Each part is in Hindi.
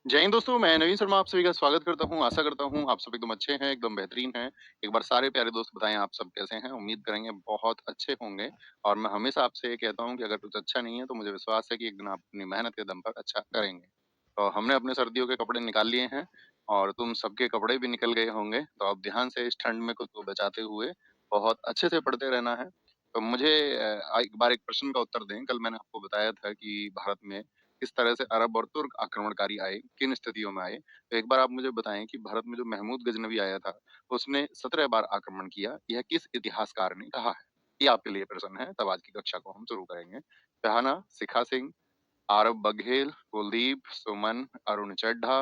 जय हिंद दोस्तों, मैं नवीन शर्मा आप सभी का स्वागत करता हूँ। आशा करता हूँ आप सब एकदम अच्छे हैं, एकदम बेहतरीन हैं। एक बार सारे प्यारे दोस्त बताएँ आप सब कैसे हैं? उम्मीद करेंगे बहुत अच्छे होंगे और मैं हमेशा आपसे ये कहता हूँ कि अगर कुछ अच्छा नहीं है तो मुझे विश्वास है कि एक दिन आप अपनी मेहनत के दम पर अच्छा करेंगे। तो हमने अपने सर्दियों के कपड़े निकाल लिए हैं और तुम सबके कपड़े भी निकल गए होंगे, तो अब ध्यान से इस ठंड में खुद को बचाते हुए बहुत अच्छे से पढ़ते रहना है। तो मुझे एक बार एक प्रश्न का उत्तर दें। कल मैंने आपको बताया था कि भारत में किस तरह से अरब और तुर्क आक्रमणकारी आए, किन स्थितियों में आए। तो एक बार आप मुझे बताएँ कि भारत में जो महमूद गजनवी आया था, उसने 17 बार आक्रमण किया, यह किस इतिहासकार ने कहा है? ये आपके लिए प्रश्न है, तब आज की कक्षा को हम शुरू करेंगे। शहाना, शिखा सिंह, आरव बघेल, कुलदीप, सुमन, अरुण चड्ढा,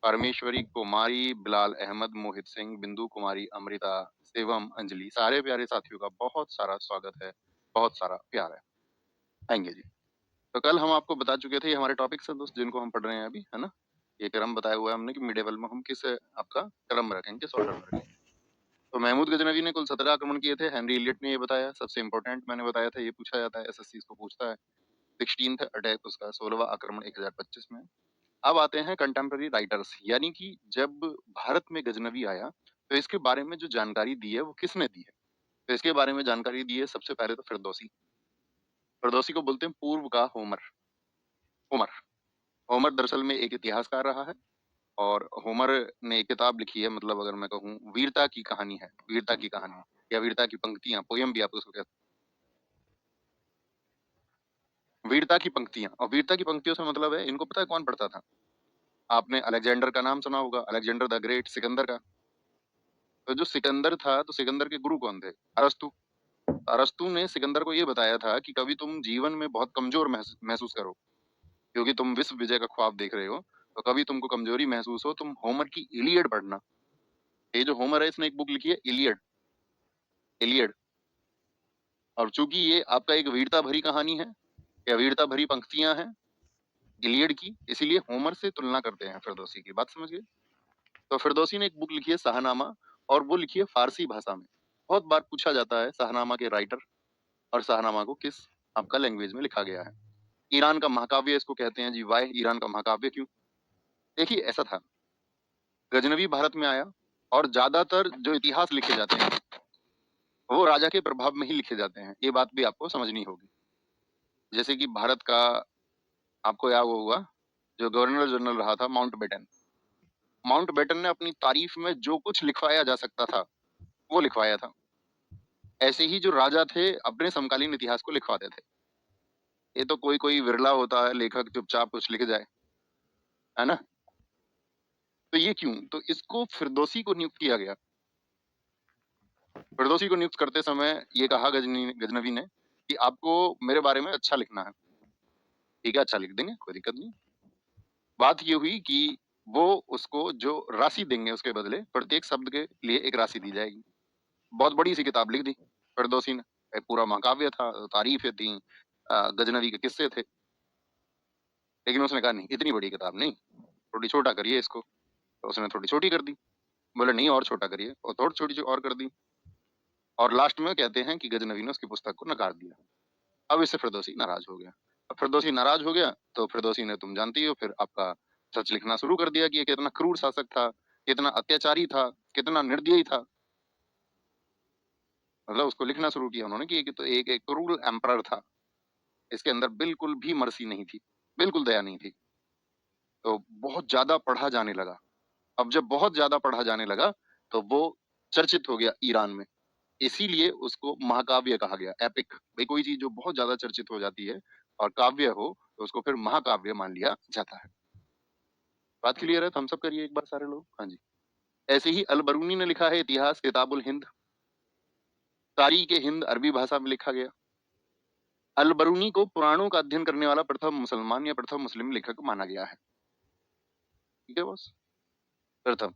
परमेश्वरी कुमारी, बिलाल अहमद, मोहित सिंह, बिंदु कुमारी, अमृता, शिवम, अंजलि, सारे प्यारे साथियों का बहुत सारा स्वागत है, बहुत सारा प्यार है। आएँगे जी। तो कल हम आपको बता चुके थे, ये हमारे टॉपिक्स हैं दोस्त जिनको हम पढ़ रहे हैं अभी, है ना? ये क्रम बताया हुआ है हमने कि मिडेवल में हम किस आपका क्रम रखेंगे, किस ऑर्डर में रखेंगे। तो महमूद गजनवी ने कुल 17 आक्रमण किए थे, हेनरी इलियट ने ये बताया, सबसे इम्पोर्टेंट मैंने बताया था, ये पूछा जाता है, एसएससी इसको पूछता है। 16th अटैक उसका 16वां आक्रमण 1025 में। अब आते हैं कंटेम्पररी राइटर्स, यानी कि जब भारत में गजनवी आया, तो इसके बारे में जो जानकारी दी है, वो किसने दी है? तो इसके बारे में जानकारी दी है सबसे पहले तो फिरदौसी। फिरदौसी को बोलते हैं पूर्व का होमर। होमर होमर दरअसल में एक इतिहासकार रहा है और होमर ने एक किताब लिखी है, मतलब अगर मैं कहूँ वीरता की कहानी है, वीरता की कहानी या वीरता की पंक्तियां, पोयम भी आप उसको कहते हैं। वीरता की पंक्तियां, और वीरता की पंक्तियों से मतलब है, इनको पता है कौन पढ़ता था? आपने अलेक्जेंडर का नाम सुना होगा, अलेक्जेंडर द ग्रेट, सिकंदर का। तो जो सिकंदर था, तो सिकंदर के गुरु कौन थे? अरस्तु। अरस्तु ने सिकंदर को ये बताया था कि कभी तुम जीवन में बहुत कमजोर महसूस करो, क्योंकि तुम विश्व विजय का ख्वाब देख रहे हो, तो कभी तुमको कमजोरी महसूस हो, तुम होमर की इलियड पढ़ना। ये जो होमर है, इसने एक बुक लिखी है, इलियड। इलियड। और चूंकि ये आपका एक वीरता भरी कहानी है या वीरता भरी पंक्तियां हैं इलियड की, इसीलिए होमर से तुलना करते हैं फिरदौसी की। बात समझ गए? तो फिरदौसी ने एक बुक लिखी है शाहनामा, और वो लिखी है फारसी भाषा में। बहुत बार पूछा जाता है शाहनामा के राइटर और शाहनामा को किस आपका लैंग्वेज में लिखा गया है। ईरान का महाकाव्य इसको कहते हैं जी। वाई ईरान का महाकाव्य क्यों? देखिए ऐसा था, गजनवी भारत में आया और ज्यादातर जो इतिहास लिखे जाते हैं वो राजा के प्रभाव में ही लिखे जाते हैं, ये बात भी आपको समझनी होगी। जैसे कि भारत का आपको याद होगा, जो गवर्नर जनरल रहा था माउंटबेटन। माउंटबेटन ने अपनी तारीफ में जो कुछ लिखवाया जा सकता था वो लिखवाया था। ऐसे ही जो राजा थे अपने समकालीन इतिहास को लिखवाते थे। ये तो कोई कोई विरला होता है लेखक चुपचाप कुछ लिख जाए, है ना? तो ये क्यों? तो इसको फिरदौसी को नियुक्त किया गया। फिरदौसी को नियुक्त करते समय ये कहा गजनवी ने कि आपको मेरे बारे में अच्छा लिखना है। ठीक है, अच्छा लिख देंगे, कोई दिक्कत नहीं। बात ये हुई कि वो उसको जो राशि देंगे उसके बदले, प्रत्येक शब्द के लिए एक राशि दी जाएगी। बहुत बड़ी सी किताब लिख दी फिरदौसी ने। पूरा महाकाव्य था, तारीफें थी, गजनवी के किस्से थे। लेकिन उसने कहा नहीं, इतनी बड़ी किताब नहीं, थोड़ी छोटा करिए इसको। तो उसने थोड़ी छोटी कर दी। बोले नहीं, और छोटा करिए, और थोड़ी छोटी और कर दी। और लास्ट में कहते हैं कि गजनवी ने उसकी पुस्तक को नकार दिया। अब इससे फिरदौसी नाराज हो गया। अब फिरदौसी नाराज हो गया तो फिरदौसी ने, तुम जानती हो, फिर आपका सच लिखना शुरू कर दिया कि ये कितना क्रूर शासक था, कितना अत्याचारी था, कितना निर्दयी था। मतलब उसको लिखना शुरू किया उन्होंने कि ये तो एक क्रूर एम्परर था, इसके अंदर बिल्कुल भी मर्सी नहीं थी, बिल्कुल दया नहीं थी। तो बहुत ज्यादा पढ़ा जाने लगा। अब जब बहुत ज्यादा पढ़ा जाने लगा तो वो चर्चित हो गया ईरान में। इसीलिए उसको महाकाव्य कहा गया, एपिक। भाई कोई चीज जो बहुत ज्यादा चर्चित हो जाती है और काव्य हो, तो उसको फिर महाकाव्य मान लिया जाता है। बात क्लियर है? तो हम सब करिए एक बार सारे लोग, हाँ जी। ऐसे ही अल बरूनी ने लिखा है इतिहास किताबुल हिंद। तारीख ए हिंद अरबी भाषा में लिखा गया। अल बरूनी को पुराणों का अध्ययन करने वाला प्रथम मुसलमान या प्रथम मुस्लिम लेखक माना गया है। ठीक है बॉस? प्रथम।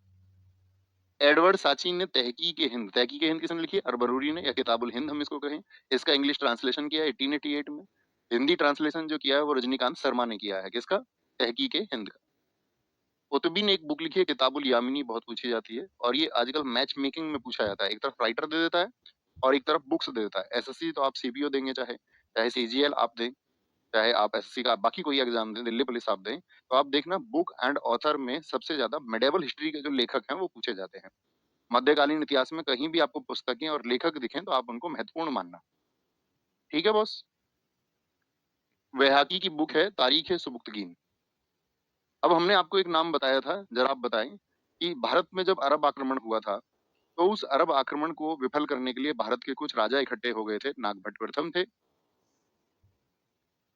एडवर्ड साची ने तहकीक ए हिंद, तहकीक ए हिंद किसने लिखी है? अल बरूनी ने, या किताबुल हिंद हम इसको कहें। इसका इंग्लिश ट्रांसलेशन किया है 1888 में। हिंदी ट्रांसलेशन जो किया है वो रजनीकांत शर्मा ने किया है। किसका? तहकीक ए हिंद का। कुतुबी ने एक बुक लिखी है किताबुल यामिनी, बहुत पूछी जाती है, और ये आजकल मैच मेकिंग में पूछा जाता है। एक तरफ राइटर दे देता है और एक तरफ बुक्स दे देता है। एसएससी तो आप सीपीओ देंगे, चाहे चाहे सीजीएल आप दें, चाहे आप एसएससी का बाकी कोई एग्जाम दें, दिल्ली पुलिस आप दें, तो आप देखना बुक एंड ऑथर में सबसे ज्यादा मेडिवल हिस्ट्री के जो लेखक हैं वो पूछे जाते हैं। मध्यकालीन इतिहास में कहीं भी आपको पुस्तकें और लेखक दिखें तो आप उनको महत्वपूर्ण मानना। ठीक है बॉस। वैहाकी की बुक है तारीख है सुबुक्तगीन। अब हमने आपको एक नाम बताया था, जरा आप बताएं कि भारत में जब अरब आक्रमण हुआ था तो उस अरब आक्रमण को विफल करने के लिए भारत के कुछ राजा इकट्ठे हो गए थे। नागभट्ट प्रथम थे,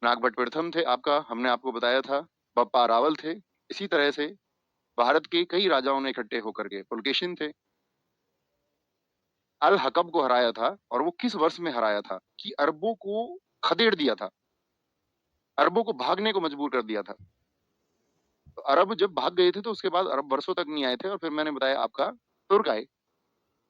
नागभट्ट प्रथम थे आपका, हमने आपको बताया था। बप्पा रावल थे। इसी तरह से भारत के कई राजाओं ने इकट्ठे होकर के, पुलकेशिन थे, अल हकब को हराया था। और वो किस वर्ष में हराया था कि अरबों को खदेड़ दिया था, अरबों को भागने को मजबूर कर दिया था। तो अरब जब भाग गए थे तो उसके बाद अरब वर्षों तक नहीं आए थे, और फिर मैंने बताया आपका तुर्क आए,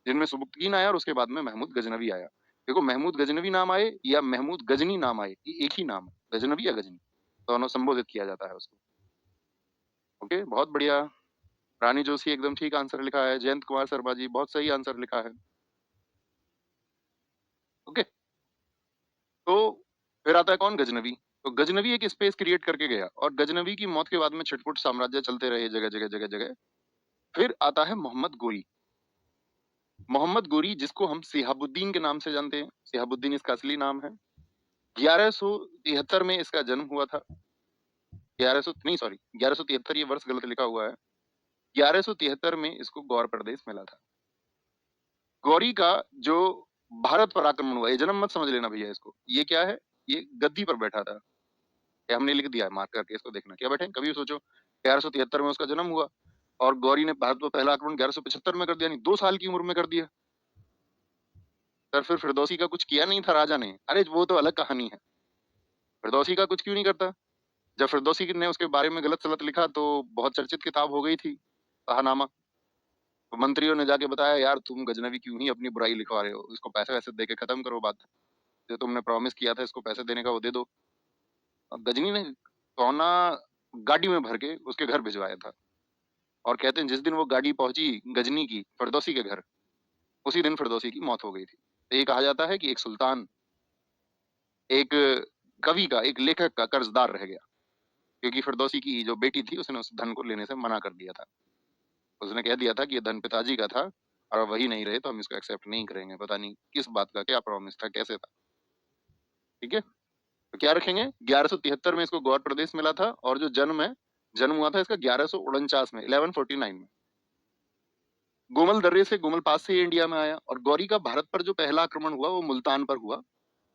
जिनमें सुबुक्तगीन आया और उसके बाद में महमूद गजनवी आया। देखो महमूद गजनवी नाम आए या महमूद गजनी नाम आए, ये एक ही नाम है, गजनवी या गजनी दोनों संबोधित किया जाता है उसको। ओके, बहुत बढ़िया। रानी जोशी एकदम ठीक आंसर लिखा है। जयंत कुमार शर्मा जी बहुत सही आंसर लिखा है। ओके, तो फिर आता है कौन, गजनवी। तो गजनवी एक स्पेस क्रिएट करके गया, और गजनवी की मौत के बाद में छिटपुट साम्राज्य चलते रहे जगह जगह जगह जगह। फिर आता है मोहम्मद गोरी। मोहम्मद गोरी जिसको हम सिहाबुद्दीन के नाम से जानते हैं, सिहाबुद्दीन इसका असली नाम है। 1173 में इसका जन्म हुआ था। 1100 नहीं, सॉरी, 1173, ये वर्ष गलत लिखा हुआ है। 1173 में इसको गौर प्रदेश मिला था। गौरी का जो भारत पर आक्रमण हुआ, ये जन्म मत समझ लेना भैया इसको, ये क्या है, ये गद्दी पर बैठा था। ये हमने लिख दिया है मार्क करके, इसको देखना क्या बैठे, कभी भी सोचो 1173 में उसका जन्म हुआ और गौरी ने भारत पर पहला आक्रमण 1175 में कर दिया, यानी 2 साल की उम्र में कर दिया। सर फिर फिरदौसी का कुछ किया नहीं था राजा ने? अरे वो तो अलग कहानी है, फिरदौसी का कुछ क्यों नहीं करता? जब फिरदौसी ने उसके बारे में गलत सलत लिखा तो बहुत चर्चित किताब हो गई थी, शाहनामा। तो मंत्रियों ने जाके बताया यार तुम गजनवी क्यों ही अपनी बुराई लिखवा रहे हो, इसको पैसे वैसे दे के खत्म करो बात, जो तुमने प्रॉमिस किया था इसको पैसे देने का वो दे दो। और गजनी ने सोना गाड़ी में भर के उसके घर भिजवाया था, और कहते हैं जिस दिन वो गाड़ी पहुंची गजनी की फिरदौसी के घर, उसी दिन फिरदौसी की मौत हो गई थी। तो ये कहा जाता है कि एक सुल्तान एक कवि का, एक लेखक का कर्जदार रह गया, क्योंकि फिरदौसी की जो बेटी थी उसने उस धन को लेने से मना कर दिया था। उसने कह दिया था कि ये धन पिताजी का था और अब वही नहीं रहे तो हम इसको एक्सेप्ट नहीं करेंगे। पता नहीं किस बात का क्या प्रॉमिस था, कैसे था। ठीक है, तो क्या रखेंगे, 1173 में इसको गौर प्रदेश मिला था, और जो जन्म है, जन्म हुआ था इसका 1149 में, 1149 में। गोमल दर्रे से, गोमल पास से ये इंडिया में आया। और गौरी का भारत पर जो पहला आक्रमण हुआ वो मुल्तान पर हुआ।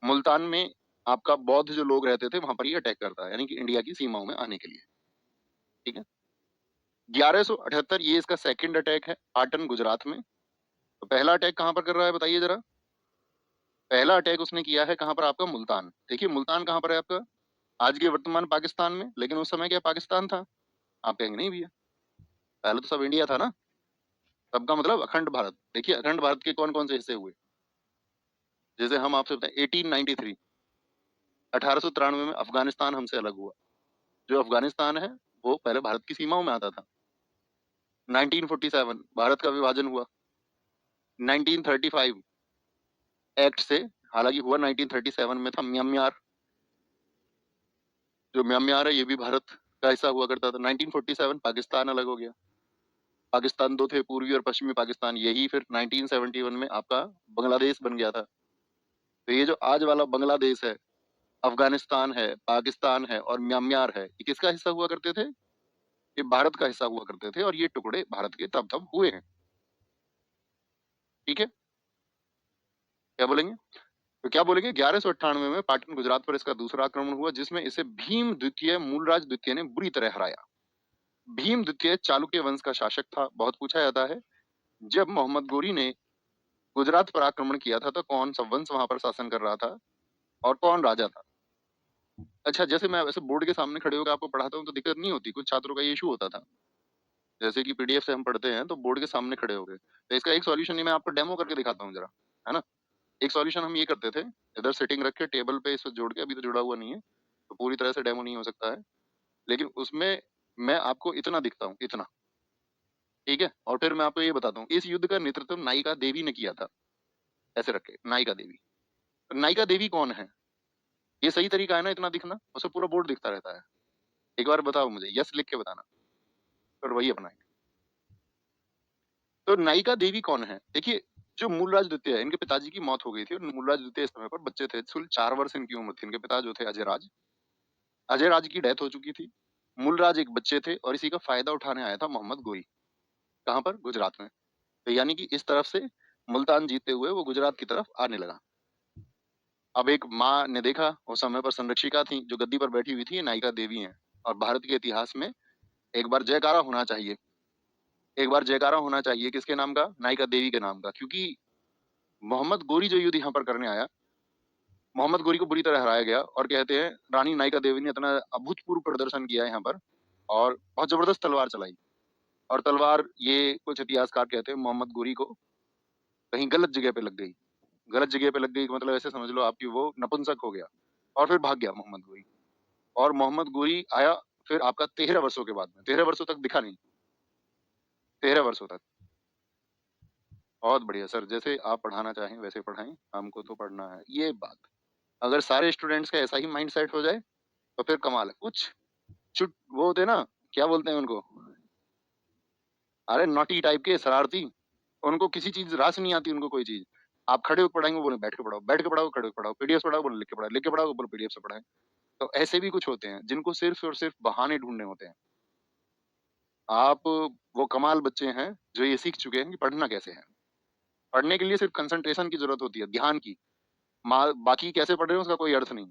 मुल्तान में आपका बौद्ध जो लोग रहते थे वहां पर ये अटैक करता है, यानी कि इंडिया की सीमाओं में आने के लिए। ठीक है, 1178 ये इसका सेकंड अटैक है, पाटन गुजरात में। तो पहला अटैक कहां पर कर रहा है बताइए जरा। पहला अटैक उसने किया है कहां पर, आपका मुल्तान। देखिए मुल्तान कहां पर है आपका, आज के वर्तमान पाकिस्तान में, लेकिन उस समय क्या पाकिस्तान था? आप कहेंगे नहीं भैया, पहले तो सब इंडिया था ना। सबका मतलब अखंड भारत। देखिए अखंड भारत के कौन कौन से हिस्से हुए, जैसे हम आपसे बताएं 1893, 1893 में अफगानिस्तान हमसे अलग हुआ। जो अफगानिस्तान है वो पहले भारत की सीमाओं में आता था। 1947 भारत का विभाजन हुआ। 1935 एक्ट से, हालांकि हुआ 1937 में था, म्यांमार, जो म्यांमार है ये भी भारत का हिस्सा हुआ करता था। 1947 पाकिस्तान अलग हो गया। पाकिस्तान दो थे, पूर्वी और पश्चिमी पाकिस्तान, यही फिर 1971 में आपका बांग्लादेश बन गया था। तो ये जो आज वाला बांग्लादेश है, अफगानिस्तान है, पाकिस्तान है और म्यांमार है, ये किसका हिस्सा हुआ करते थे? ये भारत का हिस्सा हुआ करते थे, और ये टुकड़े भारत के तब तब हुए हैं। ठीक है, क्या बोलेंगे? तो क्या बोलेंगे, 1198 में पाटन गुजरात पर इसका दूसरा आक्रमण हुआ, जिसमें इसे भीम द्वितीय, मूलराज द्वितीय ने बुरी तरह हराया। भीम द्वितीय चालुक्य वंश का शासक था। बहुत पूछा जाता है, जब मोहम्मद गोरी ने गुजरात पर आक्रमण किया था तो कौन सा वंश वहां पर शासन कर रहा था और कौन राजा था? अच्छा, जैसे मैं वैसे बोर्ड के सामने खड़े होकर आपको पढ़ाता हूँ तो दिक्कत नहीं होती, कुछ छात्रों का ये इशू होता था, जैसे कि पीडीएफ से हम पढ़ते हैं तो बोर्ड के सामने खड़े हो गए, तो इसका एक सॉल्यूशन ये मैं आपको डेमो करके दिखाता हूँ जरा, है ना। एक सॉल्यूशन हम ये करते थे, इधर सेटिंग रख के टेबल पे इसको जोड़ के, अभी तो जुड़ा हुआ नहीं है तो पूरी तरह से डेमो नहीं हो सकता है, लेकिन उसमें मैं आपको इतना दिखता हूँ, इतना। ठीक है, और फिर मैं आपको ये बताता हूँ, इस युद्ध का नेतृत्व नायिका देवी ने किया था। ऐसे रखे, नायिका देवी। नायिका देवी कौन है? ये सही तरीका है ना इतना दिखना? उसे पूरा बोर्ड दिखता रहता है। एक बार बताओ मुझे, यस लिख के बताना, फिर वही अपनाएंगे। तो नायिका देवी कौन है? देखिए, जो मूलराज द्वितीय है, इनके पिताजी की मौत हो गई थी और मूलराज द्वितीय इस समय पर बच्चे थे, कुल 4 वर्ष इनकी उम्र थी। इनके पिता जो थे अजय राज की डेथ हो चुकी थी। मूलराज एक बच्चे थे और इसी का फायदा उठाने आया था मोहम्मद गोरी। कहाँ पर? गुजरात में। तो यानी कि इस तरफ से मुल्तान जीतते हुए वो गुजरात की तरफ आने लगा। अब एक माँ ने देखा, उस समय पर संरक्षिका थी, जो गद्दी पर बैठी हुई थी, ये नायिका देवी हैं। और भारत के इतिहास में एक बार जयकारा होना चाहिए। एक बार जयकारा होना चाहिए किसके नाम का? नायिका देवी के नाम का। क्योंकि मोहम्मद गोरी जो युद्ध यहाँ पर करने आया, मोहम्मद गोरी को बुरी तरह हराया गया और कहते हैं रानी नायिका देवी ने इतना अभूतपूर्व प्रदर्शन किया यहाँ पर और बहुत जबरदस्त तलवार चलाई। और तलवार, ये कुछ इतिहासकार कहते हैं, मोहम्मद गोरी को कहीं गलत जगह पे लग गई। गलत जगह पे लग गई मतलब ऐसे समझ लो आपकी, वो नपुंसक हो गया और फिर भाग गया मोहम्मद गोरी। और मोहम्मद गोरी आया फिर आपका 13 वर्षों के बाद में, 13 वर्षों तक दिखा नहीं, 13 वर्षों तक। बहुत बढ़िया सर, जैसे आप पढ़ाना चाहें वैसे पढ़ाएं, हमको तो पढ़ना है, ये बात। अगर सारे स्टूडेंट्स का ऐसा ही माइंड सेट हो जाए तो फिर कमाल है। कुछ चुट वो होते हैं ना, क्या बोलते हैं उनको, अरे नॉटी टाइप के, शरारती, उनको किसी चीज रास नहीं आती, उनको कोई चीज। आप खड़े होकर पढ़ाएंगे, बोले बैठ के पढ़ाओ, बैठ के पढ़ाओ, खड़े होकर पढ़ाओ, पीडीएफ पढ़ाओ, बोले लिख के पढ़ाओ, लिख के पढ़ाओ, बोले पीडीएफ से पढ़ाएं। तो ऐसे भी कुछ होते हैं जिनको सिर्फ और सिर्फ बहाने ढूंढने होते हैं। आप वो कमाल बच्चे हैं जो ये सीख चुके हैं कि पढ़ना कैसे है। पढ़ने के लिए सिर्फ कंसंट्रेशन की जरूरत होती है, ध्यान की। बाकी कैसे पढ़ रहे हो उसका कोई अर्थ नहीं।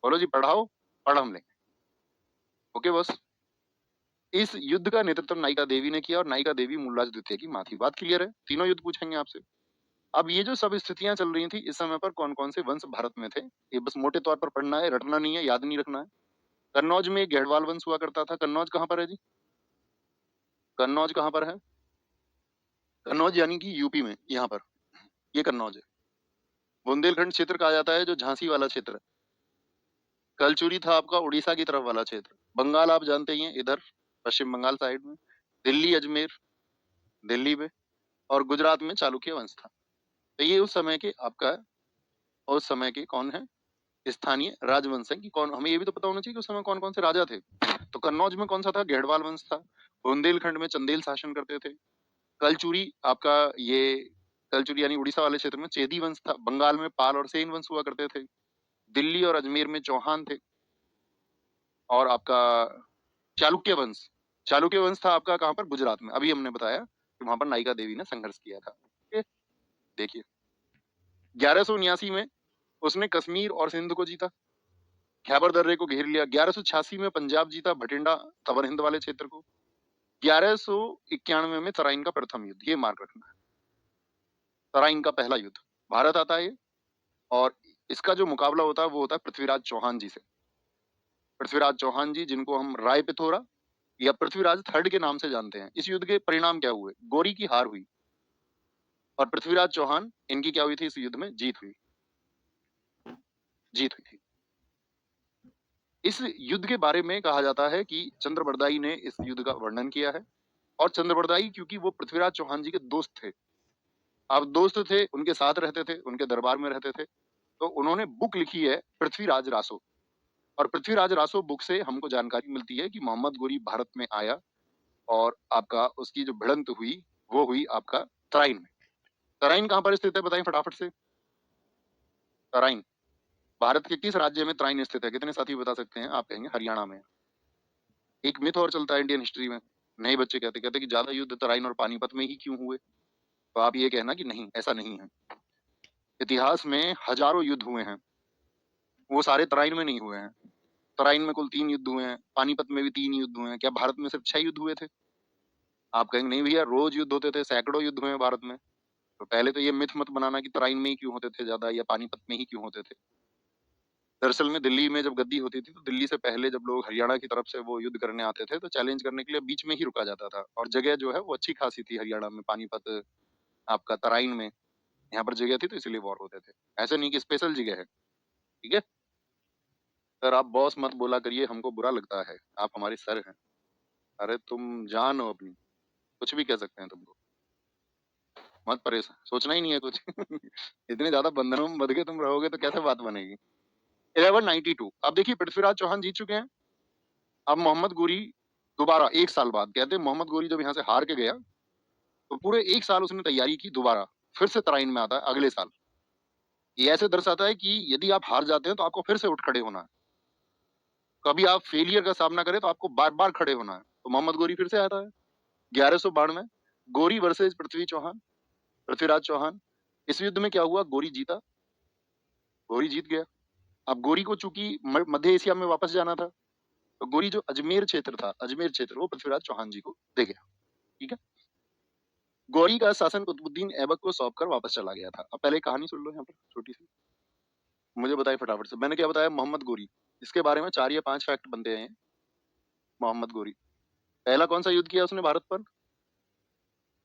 बोलो जी पढ़ाओ, पढ़ हम लेंगे। ओके बस। इस युद्ध का नेतृत्व नायिका देवी ने किया और नायिका देवी मूलराज द्वितीय की माँ थी। बात क्लियर है? तीनों युद्ध पूछेंगे आपसे। अब ये जो सब स्थितियां चल रही थी इस समय पर, कौन कौन से वंश भारत में थे, ये बस मोटे तौर पर पढ़ना है, रटना नहीं है, याद नहीं रखना है। कन्नौज में एक घेड़वाल वंश हुआ करता था। कन्नौज कहाँ पर है जी? कन्नौज कहाँ पर है? कन्नौज यानी कि यूपी में, यहाँ पर, ये कन्नौज है। बुंदेलखंड क्षेत्र कहा जाता है जो झांसी वाला क्षेत्र है। कलचुरी था आपका उड़ीसा की तरफ वाला क्षेत्र। बंगाल आप जानते ही हैं, इधर पश्चिम बंगाल साइड में। दिल्ली अजमेर, दिल्ली में। और गुजरात में चालुक्य वंश था। तो ये उस समय के आपका, उस समय के कौन है, स्थानीय राजवंश है। कि कौन, हमें ये भी तो पता होना चाहिए कि उस समय कौन कौन से राजा थे। तो कन्नौज में कौन सा था? घेड़वाल वंश था। बुंदेलखंड में चंदेल शासन करते थे। कलचुरी आपका, ये कलचुरी यानी उड़ीसा वाले क्षेत्र में चेदी वंश था। बंगाल में पाल और सेन वंश हुआ करते थे। दिल्ली और अजमेर में चौहान थे। और आपका चालुक्य वंश, चालुक्य वंश था आपका कहाँ पर? गुजरात में। अभी हमने बताया कि वहां पर नायिका देवी ने संघर्ष किया था। ठीक है? देखिए, 1179 में उसने कश्मीर और सिंध को जीता, खैबर दर्रे को घेर लिया। 1186 में पंजाब जीता, भटिंडा, तवर हिंद वाले क्षेत्र को। 1191 में तराइन का प्रथम युद्ध, ये मार्क रखना है। तराइन का पहला युद्ध, भारत आता है ये। और इसका जो मुकाबला होता है वो होता है पृथ्वीराज चौहान जी से। पृथ्वीराज चौहान जी, जिनको हम राय पिथोरा या पृथ्वीराज थर्ड के नाम से जानते हैं। इस युद्ध के परिणाम क्या हुए? गोरी की हार हुई और पृथ्वीराज चौहान, इनकी क्या हुई थी? इस युद्ध में जीत हुई, जीत हुई थी। इस युद्ध के बारे में कहा जाता है कि चंद्रबरदाई ने इस युद्ध का वर्णन किया है। और चंद्रबरदाई क्योंकि वो पृथ्वीराज चौहान जी के दोस्त थे, अब दोस्त थे, उनके साथ रहते थे, उनके दरबार में रहते थे, तो उन्होंने बुक लिखी है पृथ्वीराज रासो। और पृथ्वीराज रासो बुक से हमको जानकारी मिलती है कि मोहम्मद गोरी भारत में आया और आपका उसकी जो भिड़ंत हुई वो हुई आपका तराइन में। तराइन कहाँ पर स्थित है बताएं फटाफट से? तराइन भारत के किस राज्य में तराइन स्थित है? कितने साथी बता सकते हैं? आप कहेंगे हरियाणा में। एक मिथ और चलता है इंडियन हिस्ट्री में, नए बच्चे कहते कहते कि ज्यादा युद्ध तराइन और पानीपत में ही क्यों हुए। तो आप ये कहना कि नहीं, ऐसा नहीं है। इतिहास में हजारों युद्ध हुए हैं, वो सारे तराइन में नहीं हुए हैं। तराइन में कुल 3 युद्ध हुए हैं, पानीपत में भी 3 युद्ध हुए हैं। क्या भारत में सिर्फ 6 युद्ध हुए थे? आप कहेंगे नहीं भैया, रोज युद्ध होते थे, सैकड़ों युद्ध हुए हैं भारत में। तो पहले तो ये मिथ मत बनाना कि तराइन में ही क्यों होते थे ज्यादा या पानीपत में ही क्यों होते थे। दरअसल में दिल्ली में जब गद्दी होती थी तो दिल्ली से पहले जब लोग हरियाणा की तरफ से वो युद्ध करने आते थे तो चैलेंज करने के लिए बीच में ही रुका जाता था। और जगह जो है वो अच्छी खासी थी हरियाणा में, पानीपत, आपका तराइन में, यहाँ पर जगह थी तो इसलिए वॉर होते थे। ऐसे नहीं कि स्पेशल जगह है। ठीक है सर, आप बॉस मत बोला करिए, हमको बुरा लगता है, आप हमारे सर हैं। अरे तुम जान हो अपनी, कुछ भी कह सकते हैं तुमको, मत परेशान, सोचना ही नहीं है कुछ। इतने ज्यादा बंधनों में बंध के तुम रहोगे तो कैसे बात बनेगी? 1192। अब देखिए पृथ्वीराज चौहान जीत चुके हैं। अब मोहम्मद गोरी दोबारा 1 साल बाद, कहते हैं मोहम्मद गोरी जब यहाँ से हार के गया, तो पूरे 1 साल उसने तैयारी की दोबारा, फिर से तराइन में आता है अगले साल। ये ऐसे दर्शाता है कि यदि आप हार जाते हैं तो आपको फिर से उठ खड़े होना है। कभी आप फेलियर का सामना करें तो आपको बार-बार खड़े होना है। तो मोहम्मद गोरी फिर से आता है। 1192 गोरी वर्सेस पृथ्वीराज चौहान। इस युद्ध में क्या हुआ? गोरी जीता, गोरी जीत गया। अब गोरी को चूंकि मध्य एशिया में वापस जाना था, तो गोरी जो अजमेर क्षेत्र था, अजमेर क्षेत्र वो पृथ्वीराज चौहान जी को दे गया। ठीक है। गौरी का शासन कुतुबुद्दीन ऐबक को सौंप कर वापस चला गया था। अब पहले कहानी सुन लो यहाँ पर छोटी सी, मुझे बताइए फटाफट से। मैंने क्या बताया? मोहम्मद गोरी, इसके बारे में 4 या 5 फैक्ट बनते हैं। मोहम्मद गोरी पहला कौन सा युद्ध किया उसने भारत पर?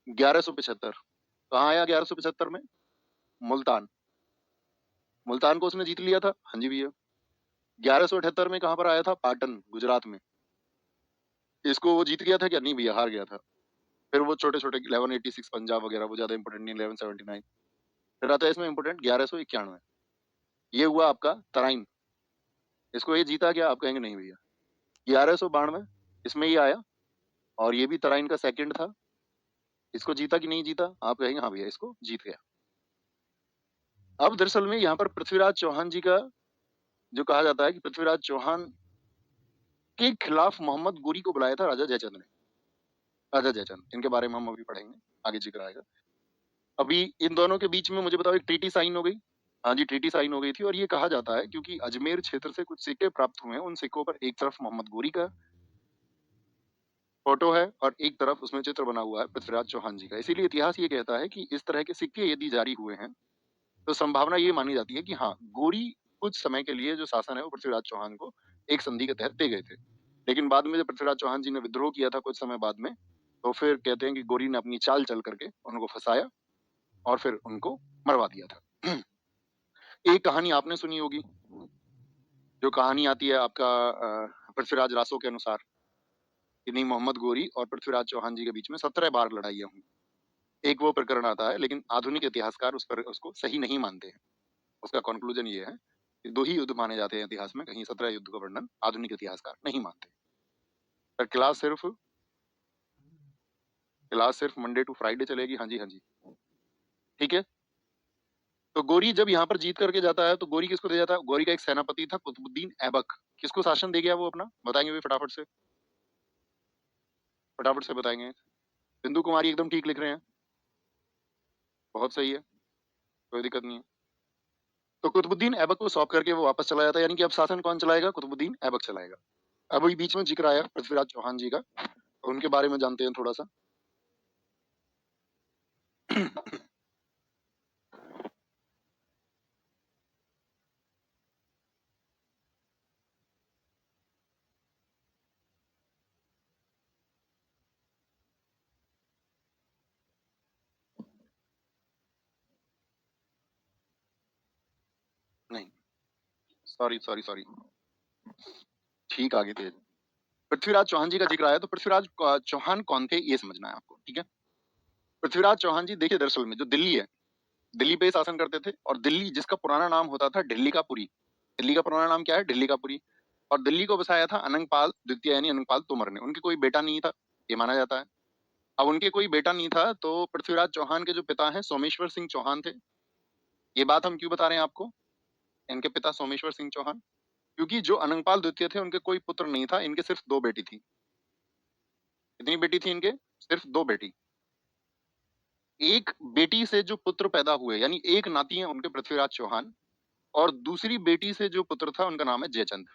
1175। कहाँ आया 1175 में? मुल्तान। मुल्तान को उसने जीत लिया था। हाँ जी भैया। 1178 में कहाँ पर आया था? पाटन, गुजरात में। इसको वो जीत गया था क्या? नहीं भैया, हार गया था। फिर वो छोटे छोटे 1186 पंजाब वगैरह वो ज्यादा इंपोर्टेंट नहीं। 1179 फिर आता है इसमें इंपोर्टेंट 1191, ये हुआ आपका तराइन। इसको ये जीता क्या? आप कहेंगे नहीं भैया। 1192 इसमें ये आया, और ये भी तराइन का सेकंड था। इसको जीता कि नहीं जीता? आप कहेंगे हाँ भैया, इसको जीत गया। अब दरअसल में यहाँ पर पृथ्वीराज चौहान जी का जो कहा जाता है कि पृथ्वीराज चौहान के खिलाफ मोहम्मद गोरी को बुलाया था राजा जयचंद ने। राजा जयचंद, इनके बारे में हम अभी पढ़ेंगे, आगे जिक्र आएगा। अभी इन दोनों के बीच में मुझे बताओ, एक ट्रीटी साइन हो गई। हाँ जी, ट्रीटी साइन हो गई थी। और ये कहा जाता है क्योंकि अजमेर क्षेत्र से कुछ सिक्के प्राप्त हुए हैं, उन सिक्कों पर एक तरफ मोहम्मद गोरी का फोटो है और एक तरफ उसमें चित्र बना हुआ है पृथ्वीराज चौहान जी का। इसीलिए इतिहास ये कहता है कि इस तरह के सिक्के यदि जारी हुए हैं तो संभावना ये मानी जाती है कि हाँ, गोरी कुछ समय के लिए जो शासन है वो पृथ्वीराज चौहान को एक संधि के तहत दे गए थे। लेकिन बाद में जब पृथ्वीराज चौहान जी ने विद्रोह किया था कुछ समय बाद में, तो फिर कहते हैं कि गोरी ने अपनी चाल चल करके उनको फंसाया और फिर उनको मरवा दिया था। एक कहानी आपने सुनी होगी, जो कहानी आती है आपका पृथ्वीराज रासो के अनुसार, कि नहीं, मोहम्मद गोरी और पृथ्वीराज चौहान जी के बीच में 17 बार लड़ाइयां हुई। एक वो प्रकरण आता है, लेकिन आधुनिक इतिहासकार उस पर उसको सही नहीं मानते हैं। उसका कंक्लूजन ये है कि 2 ही युद्ध माने जाते हैं इतिहास में, कहीं 17 युद्ध का वर्णन आधुनिक इतिहासकार नहीं मानते। पर क्लास सिर्फ मंडे टू फ्राइडे चलेगी। हाँ जी, हाँ जी, ठीक है। तो गोरी जब यहाँ पर जीत करके जाता है तो गोरी किसको दे जाता है? गोरी का एक सेनापति था कुतुबुद्दीन ऐबक। किसको शासन दे गया वो अपना? बताएंगे भी फटाफट से बताएंगे। बिंदु कुमारी एकदम ठीक लिख रहे हैं, बहुत सही है, कोई दिक्कत नहीं है। तो कुतुबुद्दीन ऐबक को सौंप करके वो वापस चला जाता है, यानी कि अब शासन कौन चलाएगा? कुतुबुद्दीन ऐबक चलाएगा। अब वही बीच में जिक्र आया पृथ्वीराज चौहान जी का, तो उनके बारे में जानते हैं थोड़ा सा। नहीं, सॉरी सॉरी सॉरी, ठीक, आगे थे। पृथ्वीराज चौहान जी का जिक्र आया, तो पृथ्वीराज चौहान कौन थे ये समझना है आपको, ठीक है। पृथ्वीराज चौहान जी देखिए, दरअसल में जो दिल्ली है, दिल्ली पे शासन करते थे। और दिल्ली जिसका पुराना नाम होता था दिल्ली का पुरी, दिल्ली का पुराना नाम क्या है? दिल्ली का पुरी। और दिल्ली को बसाया था अनंगपाल द्वितीय यानी अनंगपाल तोमर ने। उनके कोई बेटा नहीं था, ये माना जाता है। अब उनके कोई बेटा नहीं था, तो पृथ्वीराज चौहान के जो पिता हैं सोमेश्वर सिंह चौहान थे। ये बात हम क्यों बता रहे हैं आपको? इनके पिता सोमेश्वर सिंह चौहान, क्योंकि जो अनंगपाल द्वितीय थे उनके कोई पुत्र नहीं था, इनके सिर्फ 2 बेटी थी। कितनी बेटी थी इनके? सिर्फ 2 बेटी। एक बेटी से जो पुत्र पैदा हुए, यानी एक नाती है उनके पृथ्वीराज चौहान, और दूसरी बेटी से जो पुत्र था उनका नाम है जयचंद।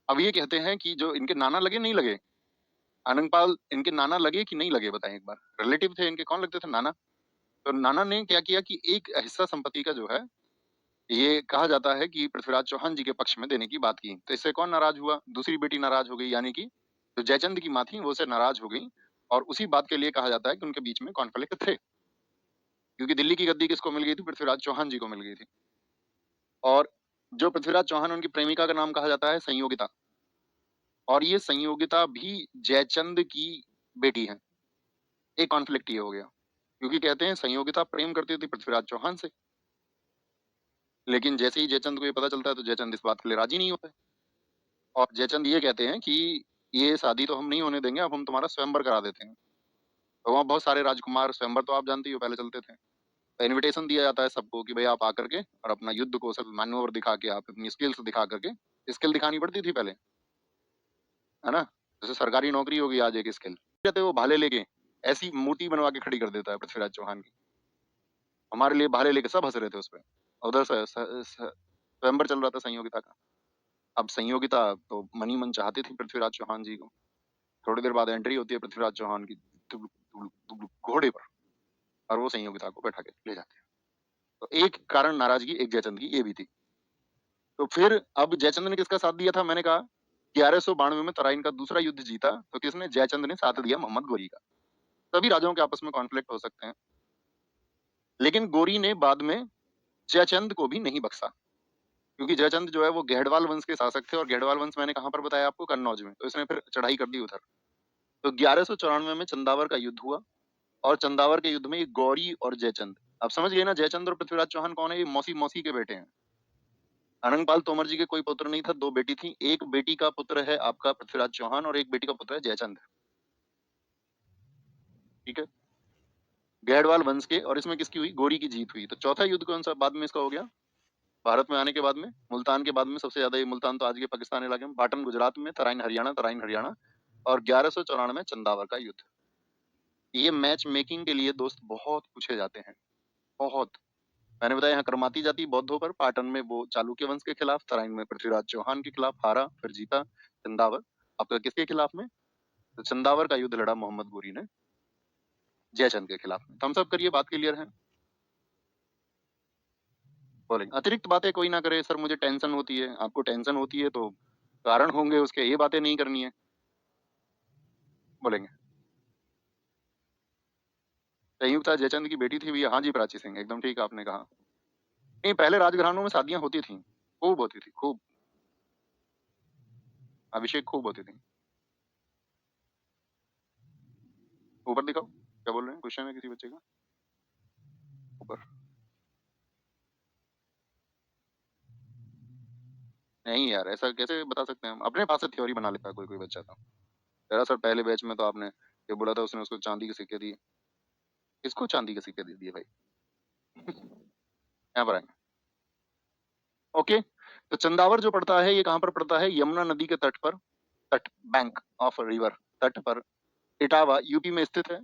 अब ये कहते हैं कि जो इनके नाना लगे नहीं लगे, अनंगपाल इनके नाना लगे कि नहीं लगे? बताएं एक बार। रिलेटिव थे इनके, कौन लगते थे? नाना। तो नाना ने क्या किया कि एक हिस्सा संपत्ति का जो है, ये कहा जाता है कि पृथ्वीराज चौहान जी के पक्ष में देने की बात की। तो इससे कौन नाराज हुआ? दूसरी बेटी नाराज हो गई, यानी कि जो जयचंद की माँ थी वो से नाराज हो गई। और उसी बात के लिए कहा जाता है कि उनके बीच में कॉन्फ्लिक्ट थे, क्योंकि दिल्ली की गद्दी किसको मिल गई थी? पृथ्वीराज चौहान जी को मिल गई थी। और जो पृथ्वीराज चौहान उनकी प्रेमिका का नाम कहा जाता है संयोगिता, और ये संयोगिता भी जयचंद की बेटी है। एक कॉन्फ्लिक्ट ये हो गया, क्योंकि कहते हैं संयोगिता प्रेम करती थी पृथ्वीराज चौहान से। लेकिन जैसे ही जयचंद को ये पता चलता है तो जयचंद इस बात के लिए राजी नहीं होते और जयचंद ये कहते हैं कि ये शादी तो हम नहीं होने देंगे, अब हम तुम्हारा स्वयंवर करा देते हैं। तो वहाँ बहुत सारे राजकुमार, स्वयंवर तो आप जानती हो पहले चलते थे। तो इनविटेशन दिया जाता है सबको कि भाई आप आकर के और अपना युद्ध कौशल मैन्योवर दिखा के, आप अपनी स्किल्स दिखा करके, स्किल दिखानी पड़ती थी पहले, है ना? जैसे सरकारी नौकरी होगी आज एक स्किल। कहते वो भाले लेके ऐसी मूर्ति बनवा के खड़ी कर देता है पृथ्वीराज चौहान की। हमारे लिए भाले लेके सब हंस रहे थे उस पे। उधर स्वयंवर चल रहा था संयोगिता का। अब संयोगिता तो मन ही मन चाहती थी पृथ्वीराज चौहान जी को। थोड़ी देर बाद एंट्री होती है पृथ्वीराज चौहान की दुबलुक, दुबलुक, दुबलुक घोड़े पर, और वो संयोगिता को बैठा के ले जाते हैं। तो एक कारण नाराजगी एक जयचंद की ये भी थी। तो फिर अब जयचंद ने किसका साथ दिया था? मैंने कहा 1192 में तराइन का दूसरा युद्ध जीता तो किसने? जयचंद ने साथ दिया मोहम्मद गोरी का। सभी राजाओं के आपस में कॉन्फ्लिक्ट हो सकते हैं, लेकिन गोरी ने बाद में जयचंद को भी नहीं बख्शा, क्योंकि जयचंद जो है वो गहडवाल वंश के शासक थे और गहडवाल वंश मैंने कहां पर बताया आपको? कन्नौज में। तो इसने फिर चढ़ाई कर दी उधर। तो 1194 में चंदावर का युद्ध हुआ और चंदावर के युद्ध में ये गौरी और जयचंद, आप समझ गए ना जयचंद और पृथ्वीराज चौहान कौन है? ये मौसी मौसी के बेटे हैं। अनंगपाल तोमर जी के कोई पुत्र नहीं था, दो बेटी थी। एक बेटी का पुत्र है आपका पृथ्वीराज चौहान और एक बेटी का पुत्र है जयचंद। ठीक है, गहडवाल वंश के। और इसमें किसकी हुई? गोरी की जीत हुई। तो चौथा युद्ध कौन सा बाद में इसका हो गया? भारत में आने के बाद में, मुल्तान के बाद में सबसे ज्यादा, ये मुल्तान तो आज के पाकिस्तान इलाके में, पाटन गुजरात में, तराइन हरियाणा और 1194 चंदावर का युद्ध। ये मैच मेकिंग के लिए दोस्त बहुत पूछे जाते हैं, बहुत। मैंने बताया यहाँ करमाती जाति बौद्धों पर, पाटन में वो चालुक्य वंश के खिलाफ, तराइन में पृथ्वीराज चौहान के खिलाफ हारा, फिर जीता। चंदावर आपका किसके खिलाफ में? तो चंदावर का युद्ध लड़ा मोहम्मद गोरी ने जयचंद के खिलाफ में। थम्स सब करिए, बात क्लियर है? बोलेंगे अतिरिक्त बातें कोई ना करे सर, मुझे टेंशन होती है। आपको टेंशन होती है तो कारण होंगे उसके, ये बातें नहीं करनी है। बोलेंगे संयुक्ता जयचंद की बेटी थी भैया? हाँ जी प्राची सिंह, एकदम ठीक आपने कहा। नहीं, पहले राजघरानों में शादियां होती थी, खूब होती थी, खूब। अभिषेक खूब होती थी। ऊपर दिखाओ, क्या बोल रहे हैं? क्वेश्चन है किसी बच्चे का? ऊपर नहीं यार, ऐसा कैसे बता सकते हैं हम? अपने पास से थ्योरी बना लेता है कोई कोई बच्चा। तो तेरा सर पहले बैच में तो आपने ये बोला था, उसने उसको चांदी के सिक्के दिए। किसको चांदी के सिक्के दे दिए भाई? यहाँ पर आएंगे। ओके, तो चंदावर जो पड़ता है ये कहाँ पर पड़ता है? यमुना नदी के तट पर, तट, बैंक ऑफ रिवर, तट पर, इटावा यूपी में स्थित है।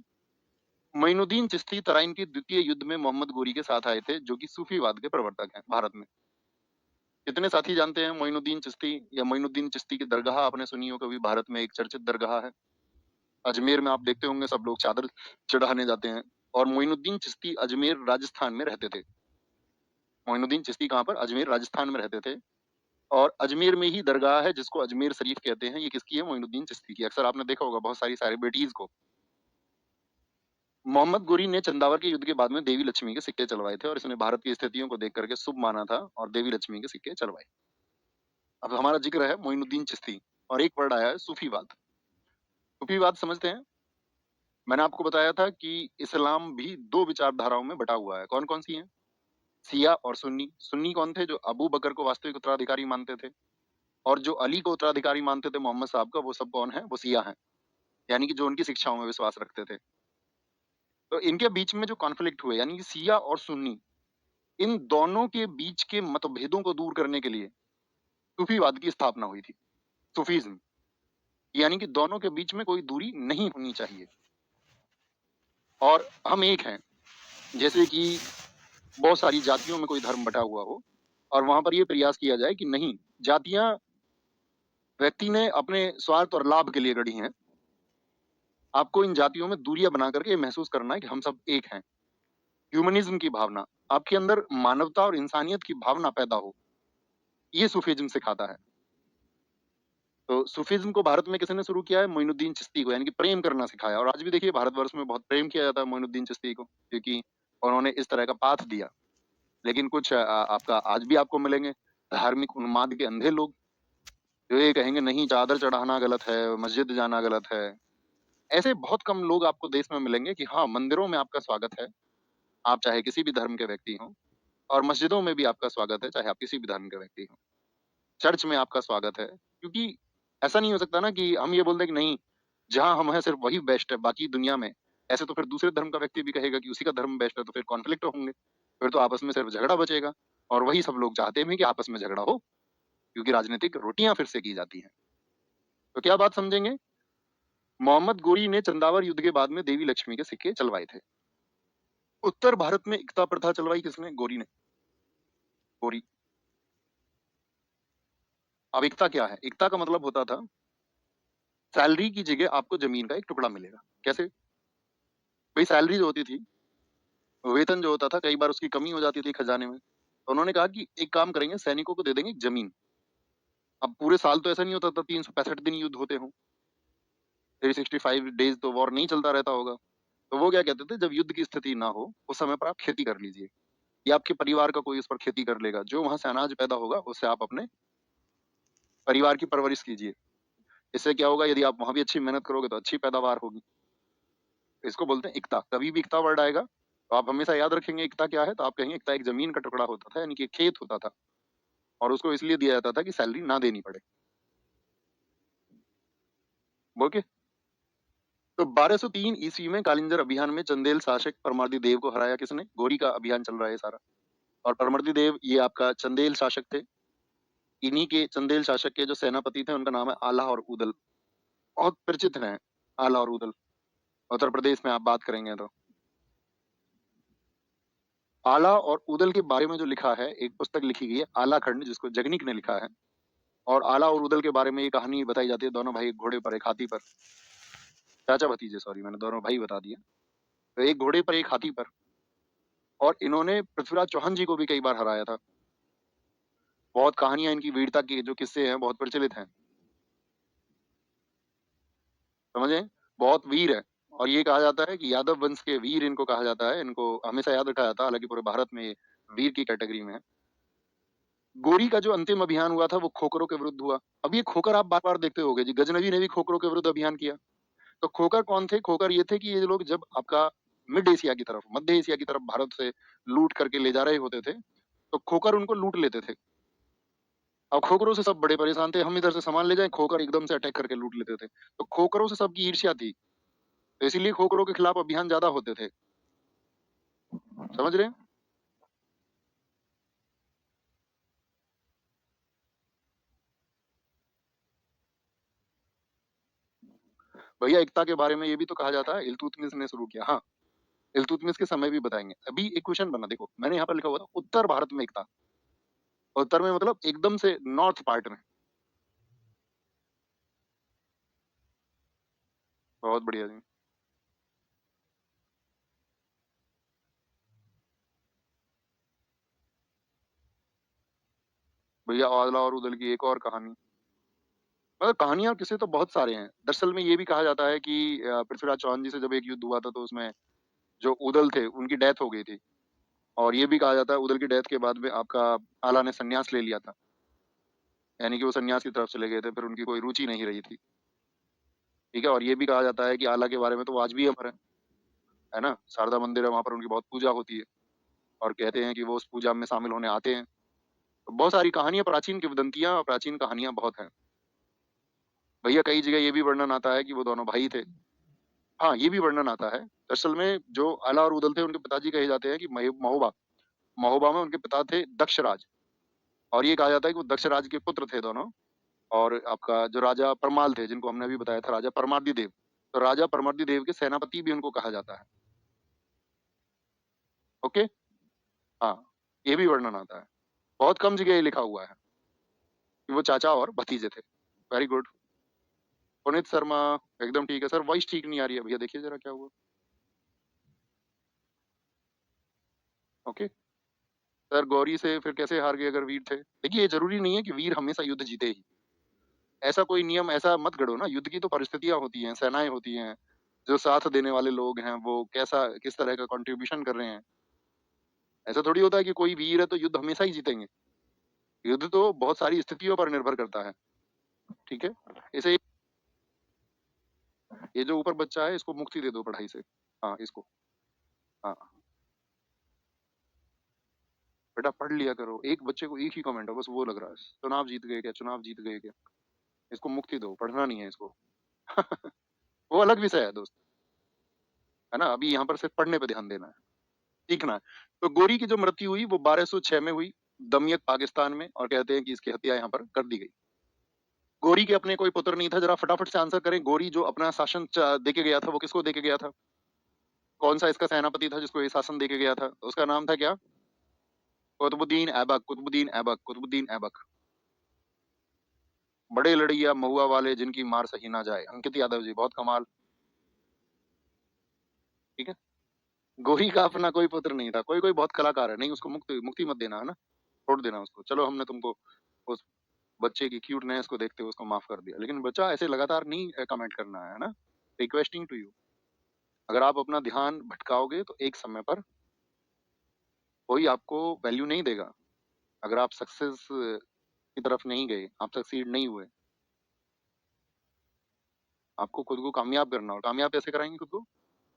मोइनुद्दीन चिश्ती तराइन के द्वितीय युद्ध में मोहम्मद गोरी के साथ आए थे, जो कि सूफीवाद के प्रवर्तक हैं भारत में। कितने साथी जानते हैं मोइनुद्दीन चिश्ती? या मोइनुद्दीन चिश्ती की दरगाह आपने सुनी हो कभी? भारत में एक चर्चित दरगाह है। अजमेर में आप देखते होंगे सब लोग चादर चढ़ाने जाते हैं। और मोइनुद्दीन चिश्ती अजमेर राजस्थान में रहते थे। मोइनुद्दीन चिश्ती कहाँ पर? अजमेर राजस्थान में रहते थे। और अजमेर में ही दरगाह है जिसको अजमेर शरीफ कहते हैं। ये किसकी है? मोइनुद्दीन चिश्ती की। अक्सर आपने देखा होगा बहुत सारी सेलिब्रिटीज को। मोहम्मद गोरी ने चंदावर के युद्ध के बाद में देवी लक्ष्मी के सिक्के चलवाए थे और इसने भारत की स्थितियों को देख करके शुभ माना था और देवी लक्ष्मी के सिक्के चलवाए। अब हमारा जिक्र है मोइनुद्दीन चिश्ती और एक वर्ड आया है सूफीवाद। सूफीवाद समझते हैं? मैंने आपको बताया था कि इस्लाम भी दो विचारधाराओं में बटा हुआ है। कौन कौन सी है? सिया और सुन्नी। सुन्नी कौन थे? जो अबू बकर को वास्तविक उत्तराधिकारी मानते थे। और जो अली को उत्तराधिकारी मानते थे मोहम्मद साहब का, वो सब कौन है? वो सिया है, यानी कि जो उनकी शिक्षाओं में विश्वास रखते थे। तो इनके बीच में जो कॉन्फ्लिक्ट हुए, यानी कि सिया और सुन्नी, इन दोनों के बीच के मतभेदों को दूर करने के लिए सूफीवाद की स्थापना हुई थी। सूफीज्म, यानी कि दोनों के बीच में कोई दूरी नहीं होनी चाहिए और हम एक हैं। जैसे कि बहुत सारी जातियों में कोई धर्म बटा हुआ हो और वहां पर यह प्रयास किया जाए कि नहीं, जातियां व्यक्ति ने अपने स्वार्थ और लाभ के लिए गढ़ी हैं। आपको इन जातियों में दूरियां बना करके महसूस करना है कि हम सब एक हैं। ह्यूमनिज्म की भावना, आपके अंदर मानवता और इंसानियत की भावना पैदा हो, ये सूफीज्म सिखाता है। तो सूफीज्म को भारत में किसने शुरू किया है? मोइनुद्दीन चिश्ती को, यानी कि प्रेम करना सिखाया। और आज भी देखिए भारतवर्ष में बहुत प्रेम किया जाता है मोइनुद्दीन चिश्ती को, क्योंकि उन्होंने इस तरह का पाथ दिया। लेकिन कुछ आपका आज भी आपको मिलेंगे धार्मिक उन्माद के अंधे लोग, जो ये कहेंगे नहीं चादर चढ़ाना गलत है, मस्जिद जाना गलत है। ऐसे बहुत कम लोग आपको देश में मिलेंगे कि हाँ, मंदिरों में आपका स्वागत है, आप चाहे किसी भी धर्म के व्यक्ति हों। और मस्जिदों में भी आपका स्वागत है, चाहे आप किसी भी धर्म के व्यक्ति हों। चर्च में आपका स्वागत है, क्योंकि ऐसा नहीं हो सकता ना कि हम ये बोल दें कि नहीं, जहाँ हम हैं सिर्फ वही बेस्ट है, बाकी दुनिया में ऐसे तो फिर दूसरे धर्म का व्यक्ति भी कहेगा कि उसी का धर्म बेस्ट है, तो फिर कॉन्फ्लिक्ट होंगे, फिर तो आपस में सिर्फ झगड़ा बचेगा। और वही सब लोग चाहते भी कि आपस में झगड़ा हो, क्योंकि राजनीतिक रोटियां फिर से की जाती हैं। तो क्या बात समझेंगे, मोहम्मद गोरी ने चंदावर युद्ध के बाद में देवी लक्ष्मी के सिक्के चलवाए थे। उत्तर भारत में एकता प्रथा चलवाई किसने? गोरी ने। गोरी। अब एकता क्या है? एकता का मतलब होता था सैलरी की जगह आपको जमीन का एक टुकड़ा मिलेगा। कैसे? भाई सैलरी जो होती थी, वेतन जो होता था, कई बार उसकी कमी हो जाती थी खजाने में, तो उन्होंने कहा कि एक काम करेंगे, सैनिकों को दे देंगे एक जमीन। अब पूरे साल तो ऐसा नहीं होता था 365 दिन युद्ध होते हों, 365 डेज तो वॉर नहीं चलता रहता होगा। तो वो क्या कहते थे, जब युद्ध की स्थिति ना हो उस समय पर आप खेती कर लीजिए, या आपके परिवार का कोई उस पर खेती कर लेगा, जो वहां से अनाज पैदा होगा उससे आप अपने परिवार की परवरिश कीजिए। इससे क्या होगा, यदि आप वहां भी अच्छी मेहनत करोगे तो अच्छी पैदावार होगी। तो इसको बोलते हैं एकता। कभी भी एकता वर्ड आएगा तो आप हमेशा याद रखेंगे एकता क्या है, तो आप कहेंगे एकता एक जमीन का टुकड़ा होता था, यानी कि खेत होता था, और उसको इसलिए दिया जाता था कि सैलरी ना देनी पड़े। ओके। तो 1203 ईस्वी में कालिंजर अभियान में चंदेल शासक परमार्दी देव को हराया किसने? गोरी का अभियान चल रहा है सारा। और परमार्दी देव ये आपका चंदेल शासक थे। इन्हीं के चंदेल शासक के जो सेनापति थे उनका नाम है आला और उदल। बहुत परिचित हैं आला और उदल। उत्तर प्रदेश में आप बात करेंगे तो आला और उदल के बारे में जो लिखा है, एक पुस्तक लिखी गई है आला खंड, जिसको जगनिक ने लिखा है। और आला और उदल के बारे में ये कहानी बताई जाती है, दोनों भाई एक घोड़े पर एक हाथी पर, चाचा भतीजे, सॉरी मैंने दोनों भाई बता दिया। तो एक घोड़े पर एक हाथी पर, और इन्होंने पृथ्वीराज चौहान जी को भी कई बार हराया था। बहुत कहानियां इनकी वीरता की जो किस्से हैं बहुत प्रचलित हैं, समझे, बहुत वीर है। और ये कहा जाता है कि यादव वंश के वीर इनको कहा जाता है, इनको हमेशा याद रखा जाता है, हालांकि पूरे भारत में ये वीर की कैटेगरी में है। गोरी का जो अंतिम अभियान हुआ था वो खोखरों के विरुद्ध हुआ। अब ये खोकर आप बार बार देखते होगे जी, गजनवी ने भी खोखरों के विरुद्ध अभियान किया। तो खोकर कौन थे? खोकर ये थे कि ये लोग जब आपका मिड एशिया की तरफ, मध्य एशिया की तरफ भारत से लूट करके ले जा रहे होते थे, तो खोकर उनको लूट लेते थे। अब खोखरों से सब बड़े परेशान थे, हम इधर से सामान ले जाएं, खोकर एकदम से अटैक करके लूट लेते थे। तो खोखरों से सबकी ईर्ष्या थी, तो इसीलिए खोखरों के खिलाफ अभियान ज्यादा होते थे। समझ रहे हैं? भैया एकता के बारे में ये भी तो कहा जाता है इल्तुतमिश ने शुरू किया। हाँ, इल्तुतमिश के समय भी बताएंगे। अभी एक क्वेश्चन बना, देखो मैंने यहाँ पर लिखा हुआ था उत्तर भारत में एकता। उत्तर में मतलब एकदम से नॉर्थ पार्ट में। बहुत बढ़िया जी। भैया आदला और उदल की एक और कहानी, मतलब कहानियां किस्से तो बहुत सारे हैं। दरअसल में ये भी कहा जाता है कि पृथ्वीराज चौहान जी से जब एक युद्ध हुआ था तो उसमें जो उदल थे उनकी डेथ हो गई थी। और ये भी कहा जाता है उदल की डेथ के बाद में आपका आला ने संन्यास ले लिया था, यानी कि वो संन्यास की तरफ चले गए थे, फिर उनकी कोई रुचि नहीं रही थी। ठीक है। और ये भी कहा जाता है कि आला के बारे में तो वो आज भी अमर है ना, शारदा मंदिर है वहां पर, उनकी बहुत पूजा होती है, और कहते हैं कि वो उस पूजा में शामिल होने आते हैं। तो बहुत सारी कहानियां, प्राचीन किंवदंतियां और प्राचीन कहानियां बहुत हैं। भैया कई जगह ये भी वर्णन आता है कि वो दोनों भाई थे। हाँ, ये भी वर्णन आता है। असल में जो आला और उदल थे उनके पिताजी कहे जाते हैं कि महोबा, महोबा में उनके पिता थे दक्षराज। और ये कहा जाता है कि वो दक्षराज के पुत्र थे दोनों। और आपका जो राजा परमाल थे, जिनको हमने अभी बताया था राजा परमार्दी देव, तो राजा परमार्दी देव के सेनापति भी उनको कहा जाता है। ओके। हाँ, ये भी वर्णन आता है। बहुत कम जगह ये लिखा हुआ है कि वो चाचा और भतीजे थे। Very good. पुनीत शर्मा, एकदम ठीक है सर। वॉइस ठीक नहीं आ रही है भैया, देखिए जरा क्या हुआ। ओके। सर गौरी से फिर कैसे हार गए अगर वीर थे? देखिए ये जरूरी नहीं है कि वीर हमेशा युद्ध जीते ही, ऐसा कोई नियम ऐसा मत गढ़ो ना। युद्ध की तो परिस्थितियां होती हैं, सेनाएं होती हैं, जो साथ देने वाले लोग हैं वो कैसा किस तरह का कंट्रीब्यूशन कर रहे हैं। ऐसा थोड़ी होता है कि कोई वीर है तो युद्ध हमेशा ही जीतेंगे। युद्ध तो बहुत सारी स्थितियों पर निर्भर करता है। ठीक है। इसे, ये जो ऊपर बच्चा है इसको मुक्ति दे दो पढ़ाई से। हाँ इसको। हाँ, बेटा पढ़ लिया करो, एक बच्चे को एक ही कमेंट है बस वो लग रहा है, चुनाव जीत गए क्या, चुनाव जीत गए क्या, इसको मुक्ति दो, पढ़ना नहीं है इसको। वो अलग विषय है दोस्त, है ना। अभी यहाँ पर सिर्फ पढ़ने पे ध्यान देना है, सीखना है। तो गोरी की जो मृत्यु हुई वो 1206 में हुई, दमियत पाकिस्तान में, और कहते हैं कि इसकी हत्या यहाँ पर कर दी गई। गोरी के अपने कोई पुत्र नहीं था। जरा फटाफट से आंसर करें, गोरी जो अपना शासन देके गया था वो किसको देके गया था? कौन सा इसका सेनापति था जिसको ये शासन देके गया था? तो उसका नाम था क्या? कुतुबुद्दीन ऐबक, कुतुबुद्दीन ऐबक, कुतुबुद्दीन ऐबक। बड़े लड़ैया महुआ वाले जिनकी मार सही ना जाए, अंकित यादव जी, बहुत कमाल। ठीक है, गोरी का अपना कोई पुत्र नहीं था। कोई कोई बहुत कलाकार है, नहीं उसको मुक्ति मुक्ति मत देना, है ना, छोड़ देना उसको। चलो हमने तुमको उस बच्चे की क्यूटनेस को देखते हुए उसको माफ कर दिया, लेकिन बच्चा ऐसे लगातार नहीं कमेंट करना है ना। रिक्वेस्टिंग टू यू, अगर आप अपना ध्यान भटकाओगे तो एक समय पर कोई आपको वैल्यू नहीं देगा। अगर आप सक्सेस की तरफ नहीं गए, आप सक्सीड नहीं हुए, आपको खुद को कामयाब करना, और कामयाब कैसे कराएंगे खुद को?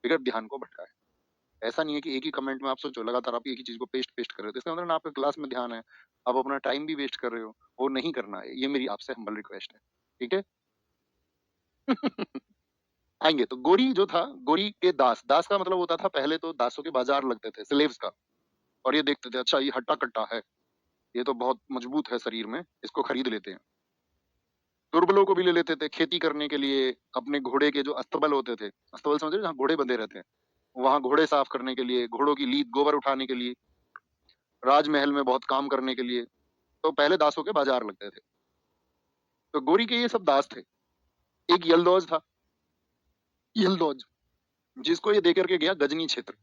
बगैर ध्यान को भटकाए। ऐसा नहीं है कि एक ही कमेंट में आप सोचो लगातार आप एक ही चीज को पेस्ट पेस्ट कर रहे हो, तो इसका मतलब आपके क्लास में ध्यान है, आप अपना टाइम भी वेस्ट कर रहे हो, वो नहीं करना है। ये मेरी आपसे हम्बल रिक्वेस्ट है, ठीक है। आएंगे तो गोरी जो था, गोरी के दास, दास का मतलब होता था पहले तो दासों के बाजार लगते थे, स्लेव्स का, और ये देखते थे अच्छा ये हट्टा कट्टा है, ये तो बहुत मजबूत है शरीर में, इसको खरीद लेते हैं। दुर्बलों को भी ले लेते थे खेती करने के लिए, अपने घोड़े के जो अस्तबल होते थे, अस्तबल समझ रहे हो, जहाँ घोड़े बंधे रहते हैं, वहां घोड़े साफ करने के लिए, घोड़ों की लीद गोबर उठाने के लिए, राजमहल में बहुत काम करने के लिए, तो पहले दासों के बाजार लगते थे। तो गोरी के ये सब दास थे। एक यलदौज था, यलदौज, जिसको ये देकर के गया गजनी क्षेत्र।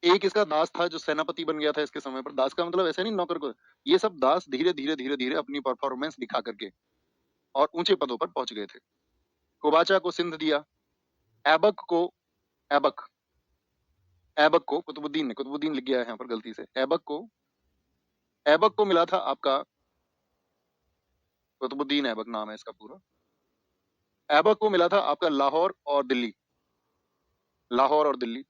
एक इसका दास था जो सेनापति बन गया था इसके समय पर। दास का मतलब ऐसे नहीं नौकर को, ये सब दास धीरे धीरे धीरे धीरे अपनी परफॉर्मेंस दिखा करके और ऊंचे पदों पर पहुंच गए थे। कुबाचा को सिंध दिया, ऐबक को, ऐबक, ऐबक को कुतुबुद्दीन ने, कुतुबुद्दीन लिख गया है यहाँ पर गलती से, ऐबक को मिला था आपका, कुतुबुद्दीन ऐबक नाम है इसका पूरा। ऐबक को मिला था आपका लाहौर और दिल्ली, लाहौर और दिल्ली।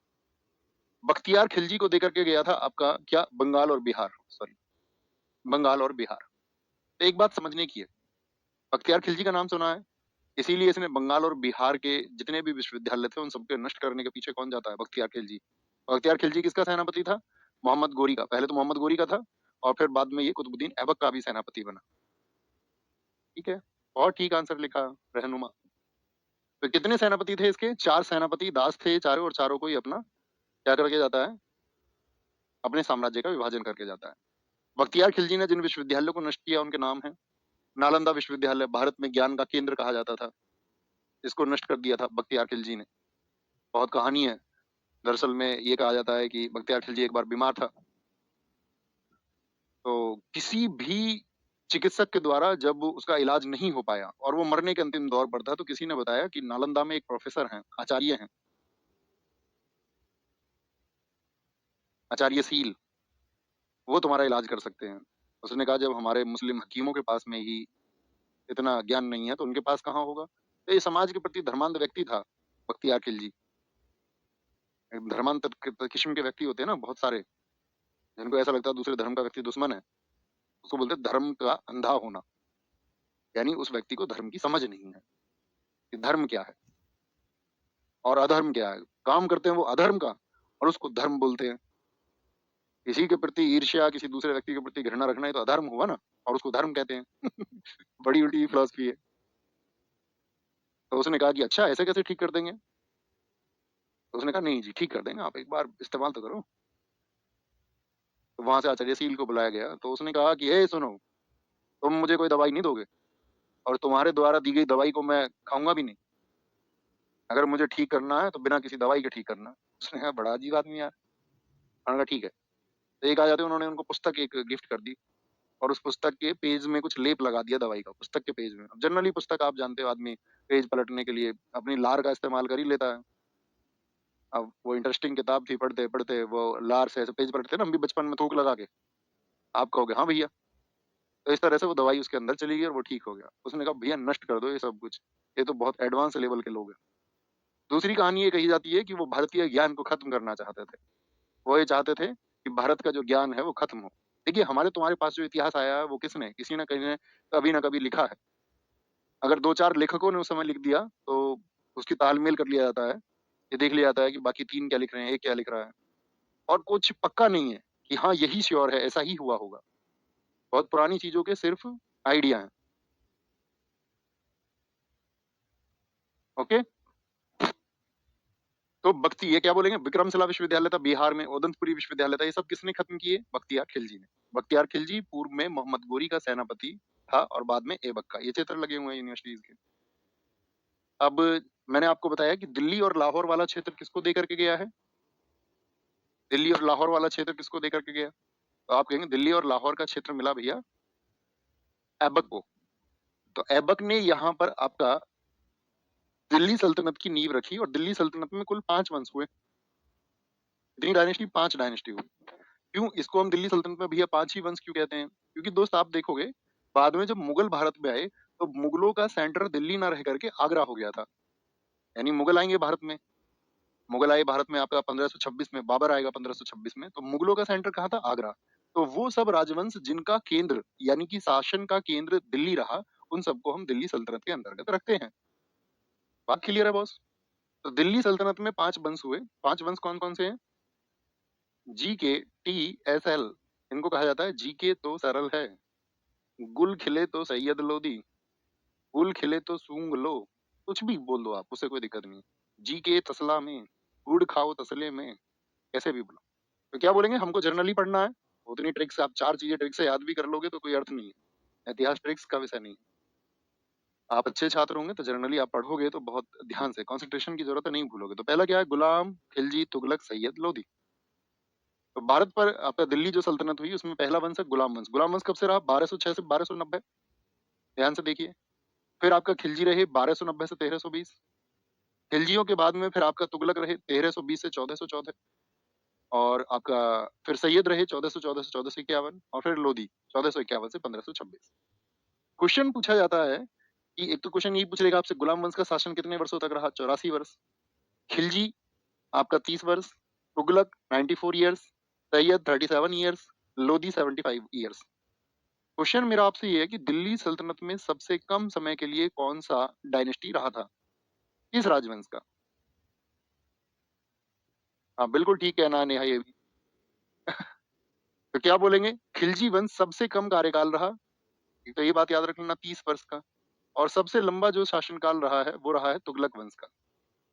बख्तियार खिलजी को देकर के गया था आपका क्या, बंगाल और बिहार, सॉरी, बंगाल और बिहार। तो एक बात समझने की है, बख्तियार खिलजी का नाम सुना है, इसीलिए इसने बंगाल और बिहार के जितने भी विश्वविद्यालय थे उन सबके नष्ट करने के पीछे कौन जाता है? बख्तियार खिलजी। बख्तियार खिलजी किसका सेनापति था? मोहम्मद गोरी का। पहले तो मोहम्मद गोरी का था, और फिर बाद में ये कुतुबुद्दीन ऐबक का भी सेनापति बना। ठीक है, और ठीक आंसर लिखा रहनुमा। तो कितने सेनापति थे इसके? 4 सेनापति दास थे चारों, और चारों को ही अपना क्या करके जाता है? अपने साम्राज्य का विभाजन करके जाता है। बख्तियार खिलजी ने जिन विश्वविद्यालयों को नष्ट किया उनके नाम है, नालंदा विश्वविद्यालय, भारत में ज्ञान का केंद्र कहा जाता था, इसको नष्ट कर दिया था बख्तियार खिलजी ने। बहुत कहानी है, दरअसल में ये कहा जाता है कि बख्तियार खिलजी एक बार बीमार था, तो किसी भी चिकित्सक के द्वारा जब उसका इलाज नहीं हो पाया और वो मरने के अंतिम दौर पर था, तो किसी ने बताया कि नालंदा में एक प्रोफेसर हैं, आचार्य हैं, आचार्य सील, वो तुम्हारा इलाज कर सकते हैं। उसने कहा जब हमारे मुस्लिम हकीमों के पास में ही इतना ज्ञान नहीं है तो उनके पास कहाँ होगा? तो ये समाज के प्रति धर्मांध व्यक्ति था बख्तियार खिलजी। धर्मांतर किस्म के व्यक्ति होते हैं ना बहुत सारे, जिनको ऐसा लगता है दूसरे धर्म का व्यक्ति दुश्मन है, उसको बोलते हैं धर्म का अंधा होना। यानी उस व्यक्ति को धर्म की समझ नहीं है कि धर्म क्या है और अधर्म क्या है। काम करते हैं वो अधर्म का और उसको धर्म बोलते हैं। किसी के प्रति ईर्ष्या, किसी दूसरे व्यक्ति के प्रति घृणा रखना, ये तो अधर्म हुआ ना, और उसको धर्म कहते हैं। बड़ी उल्टी फिलॉसफी है। तो उसने कहा कि अच्छा ऐसे कैसे ठीक कर देंगे? तो उसने कहा नहीं जी ठीक कर देंगे, आप एक बार इस्तेमाल तो करो। तो वहां से आचार्य सील को बुलाया गया, तो उसने कहा कि हे सुनो, तुम मुझे कोई दवाई नहीं दोगे, और तुम्हारे द्वारा दी गई दवाई को मैं खाऊंगा भी नहीं। अगर मुझे ठीक करना है तो बिना किसी दवाई के ठीक करना। उसने कहा बड़ा अजीब आदमी यार। उन्होंने कहा ठीक है। तो एक आ जाते उन्होंने उनको पुस्तक एक गिफ्ट कर दी, और उस पुस्तक के पेज में कुछ लेप लगा दिया दवाई का, पुस्तक के पेज में। अब जनरली पुस्तक आप जानते हो आदमी पेज पलटने के लिए अपनी लार का इस्तेमाल कर ही लेता है। अब वो इंटरेस्टिंग किताब थी, पढ़ते पढ़ते वो लार से ऐसे पेज पलटते ना, हम भी बचपन में थूक लगा के, आप कहोगे हाँ भैया। तो इस तरह से वो दवाई उसके अंदर चली गई और वो ठीक हो गया। उसने कहा भैया नष्ट कर दो ये सब कुछ, ये तो बहुत एडवांस लेवल के लोग हैं। दूसरी कहानी ये कही जाती है कि वो भारतीय ज्ञान को खत्म करना चाहते थे। वो ये चाहते थे कि कि भारत का जो ज्ञान है वो खत्म हो। देखिए हमारे तुम्हारे पास जो इतिहास आया है वो किसने, किसी न कहीं ने कभी ना कभी लिखा है। अगर 2-4 लेखकों ने उस समय लिख दिया तो उसकी तालमेल कर लिया जाता है। ये देख लिया जाता है कि बाकी 3 क्या लिख रहे हैं, 1 क्या लिख रहा है, और कुछ पक्का नहीं है कि हाँ यही श्योर है, ऐसा ही हुआ होगा। बहुत पुरानी चीज़ों के सिर्फ आइडिया हैं। ओके? तो बख्ती, ये क्या बोलेंगे, विक्रमशिला विश्वविद्यालय था बिहार में, उदंतपुरी विश्वविद्यालय था, ये सब किसने खत्म किए? बख्तियार खिलजी ने। बख्तियार खिलजी पूर्व में मोहम्मद गोरी का सेनापति था और बाद में ऐबक का। ये चित्र लगे हुए हैं यूनिवर्सिटीज के। अब मैंने आपको बताया कि दिल्ली और लाहौर वाला क्षेत्र किसको दे करके गया है? दिल्ली और लाहौर वाला क्षेत्र किसको दे करके गया? तो आप कहेंगे दिल्ली और लाहौर का क्षेत्र मिला भैया ऐबक को। तो ऐबक ने यहाँ पर आपका दिल्ली सल्तनत की नींव रखी और दिल्ली सल्तनत में कुल 5 वंश हुए। कितनी डायनेस्टी? 5 डायनेस्टी हुई। क्यों इसको हम दिल्ली सल्तनत में भैया 5 ही वंश क्यों कहते हैं? क्योंकि दोस्त आप देखोगे बाद में जब मुगल भारत में आए तो मुगलों का सेंटर दिल्ली ना रह करके आगरा हो गया था। यानी मुगल आएंगे भारत में, मुगल आए भारत में आपका 1526 में, बाबर आएगा 1526 में, तो मुगलों का सेंटर कहाँ था? आगरा। तो वो सब राजवंश जिनका केंद्र यानी कि शासन का केंद्र दिल्ली रहा, उन सबको हम दिल्ली सल्तनत के अंतर्गत रखते हैं। बात क्लियर है बॉस? तो दिल्ली सल्तनत में 5 वंश हुए। 5 वंश कौन कौन से हैं? जी के, टी, एस एल, इनको कहा जाता है जी के तो सरल है, गुल खिले तो सैयद लोदी, गुल खिले तो सूंघ लो, कुछ भी बोल दो आप, उससे कोई दिक्कत नहीं। जी के तसला में, गुड़ खाओ तसले में, कैसे भी बोलो। तो क्या बोलेंगे, हमको जर्नली पढ़ना है। उतनी ट्रिक्स आप 4 चीजें ट्रिक से याद भी कर लोगे तो कोई अर्थ नहीं है। इतिहास ट्रिक्स का विषय नहीं है। आप अच्छे छात्र होंगे तो जर्नली आप पढ़ोगे तो बहुत ध्यान से, कंसंट्रेशन की जरूरत है, नहीं भूलोगे। तो पहला क्या है? गुलाम, खिलजी, तुगलक, सैयद, लोधी। तो भारत पर आपका दिल्ली जो सल्तनत हुई उसमें पहला वंश है गुलाम वंश। गुलाम वंश कब से रहा? 1206 से 1290। ध्यान से देखिए। फिर आपका खिलजी रहे 1290 से 1320। खिलजियों के बाद में फिर आपका तुगलक रहे 1320 से 1414। और आपका फिर सैयद रहे 1414 से 1451 और फिर लोधी 1451 से 1526। क्वेश्चन पूछा जाता है कि एक तो क्वेश्चन यही पूछ लेगा आपसे, गुलाम वंश का शासन कितने वर्षों तक रहा? 84 वर्ष। खिलजी आपका 30 वर्ष, Tughlaq 94 years, Syed 37 years, Lodhi 75 years. Question मेरा आपसे ये है कि दिल्ली सल्तनत में सबसे कम समय के लिए कौन सा डायनेस्टी रहा था? किस राजवंश का? हाँ बिल्कुल ठीक कहना है नेहा ये भी। तो क्या बोलेंगे? खिलजी वंश सबसे कम कार्यकाल रहा। एक तो ये बात याद रख लेना, 30 वर्ष का। और सबसे लंबा जो शासनकाल रहा है वो रहा है तुगलक वंश का।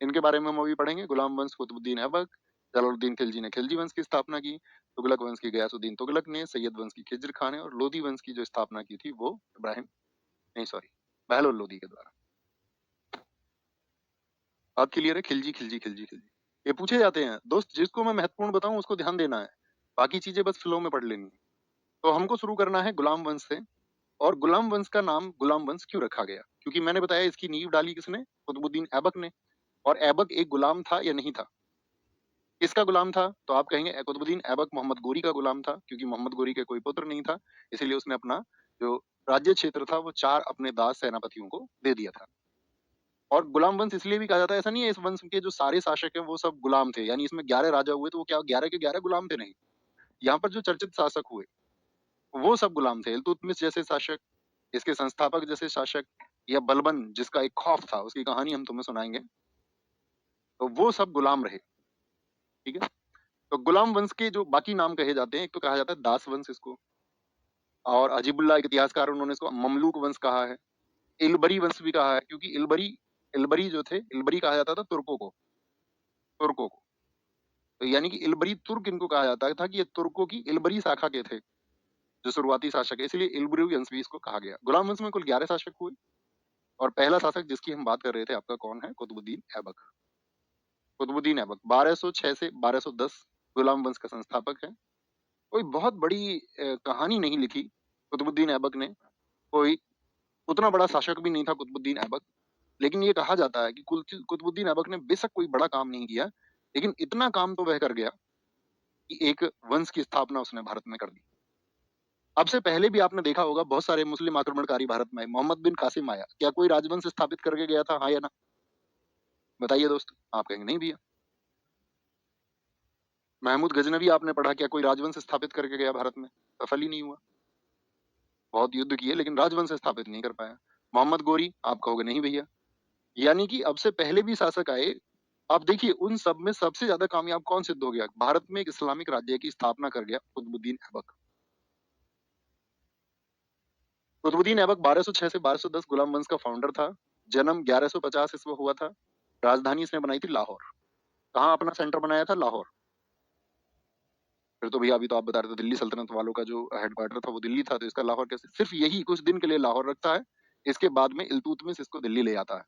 इनके बारे में हम अभी पढ़ेंगे। गुलाम वंश कुतुबुद्दीन ऐबक, जलालुद्दीन खिलजी ने खिलजी वंश की स्थापना की, तुगलक वंश की गयासुद्दीन तुगलक ने, सैयद वंश की खिज्र खान ने, और लोधी वंश की जो स्थापना की थी वो इब्राहिम, नहीं सॉरी, बहलोल लोधी के द्वारा। बात क्लियर है? खिलजी खिलजी खिलजी खिलजी ये पूछे जाते हैं दोस्त। जिसको मैं महत्वपूर्ण बताऊं उसको ध्यान देना है, बाकी चीजें बस फ्लो में पढ़ लेनी है। तो हमको शुरू करना है गुलाम वंश से। और गुलाम वंश का नाम गुलाम वंश क्यों रखा गया? क्योंकि मैंने बताया इसकी नींव डाली किसने? कुतुबुद्दीन ऐबक ने। और ऐबक एक गुलाम था या नहीं था? किसका गुलाम था? तो आप कहेंगे कुतुबुद्दीन ऐबक मोहम्मद गोरी का गुलाम था, क्योंकि मोहम्मद गोरी के कोई पुत्र नहीं था, इसीलिए उसने अपना जो राज्य क्षेत्र था वो 4 अपने दास सेनापतियों को दे दिया था। और गुलाम वंश इसलिए भी कहा जाता है, ऐसा नहीं है इस वंश के जो सारे शासक हैं वो सब गुलाम थे, यानी इसमें 11 राजा हुए तो वो क्या 11 के 11 गुलाम थे? नहीं। यहाँ पर जो चर्चित शासक हुए वो सब गुलाम थे। इल्तुतमिश जैसे शासक, इसके संस्थापक जैसे शासक, या बलबन जिसका एक खौफ था, उसकी कहानी हम तुम्हें सुनाएंगे, तो वो सब गुलाम रहे। ठीक है? तो गुलाम वंश के जो बाकी नाम कहे जाते हैं, एक तो कहा जाता है दास वंश इसको, और अजीबुल्ला एक इतिहासकार उन्होंने इसको ममलूक वंश कहा है। इलबरी वंश भी कहा है, क्योंकि इलबरी इलबरी जो थे, इलबरी कहा जाता था तुर्कों को। तो यानी कि इलबरी तुर्क इनको कहा जाता था कि ये तुर्कों की इलबरी शाखा के थे जो शुरुआती शासक है, इसलिए इलबरी वंश भी इसको कहा गया। गुलाम वंश में कुल 11 शासक हुए और पहला शासक जिसकी हम बात कर रहे थे आपका कौन है? कुतुबुद्दीन ऐबक। कुतुबुद्दीन ऐबक 1206 से 1210 गुलाम वंश का संस्थापक है। कोई बहुत बड़ी कहानी नहीं लिखी कुतुबुद्दीन ऐबक ने, कोई उतना बड़ा शासक भी नहीं था कुतुबुद्दीन ऐबक। लेकिन ये कहा जाता है कि कुतुबुद्दीन ऐबक ने बेशक कोई बड़ा काम नहीं किया, लेकिन इतना काम तो वह कर गया कि एक वंश की स्थापना उसने भारत में कर दी। अब से पहले भी आपने देखा होगा बहुत सारे मुस्लिम आक्रमणकारी भारत में आए। मोहम्मद बिन कासिम आया, क्या कोई राजवंश स्थापित करके गया था? हाँ या ना? बताइए दोस्त। आप कहेंगे नहीं भैया। महमूद गजनवी आपने पढ़ा, क्या कोई राजवंश स्थापित करके गया भारत में? सफल ही नहीं हुआ। बहुत युद्ध किए लेकिन राजवंश स्थापित नहीं कर पाया। मोहम्मद गोरी, आप कहोगे नहीं भैया। यानी कि अब से पहले भी शासक आए। आप देखिए उन सब में सबसे ज्यादा कामयाब कौन सिद्ध हो गया? भारत में एक इस्लामिक राज्य की स्थापना कर गया कुतुबुद्दीन ऐबक। कुतुबुद्दीन ऐबक 1206 से 1210 गुलाम वंश का फाउंडर था। जन्म 1150 ईस्वी हुआ था। राजधानी इसने बनाई थी लाहौर। कहाँ अपना सेंटर बनाया था? लाहौर। फिर तो भैया अभी तो आप बता रहे थे दिल्ली सल्तनत वालों का जो हेडक्वार्टर था वो दिल्ली था, तो इसका लाहौर कैसे? सिर्फ यही कुछ दिन के लिए लाहौर रखता है। इसके बाद में इल्तुतमिश इसको दिल्ली ले आता है।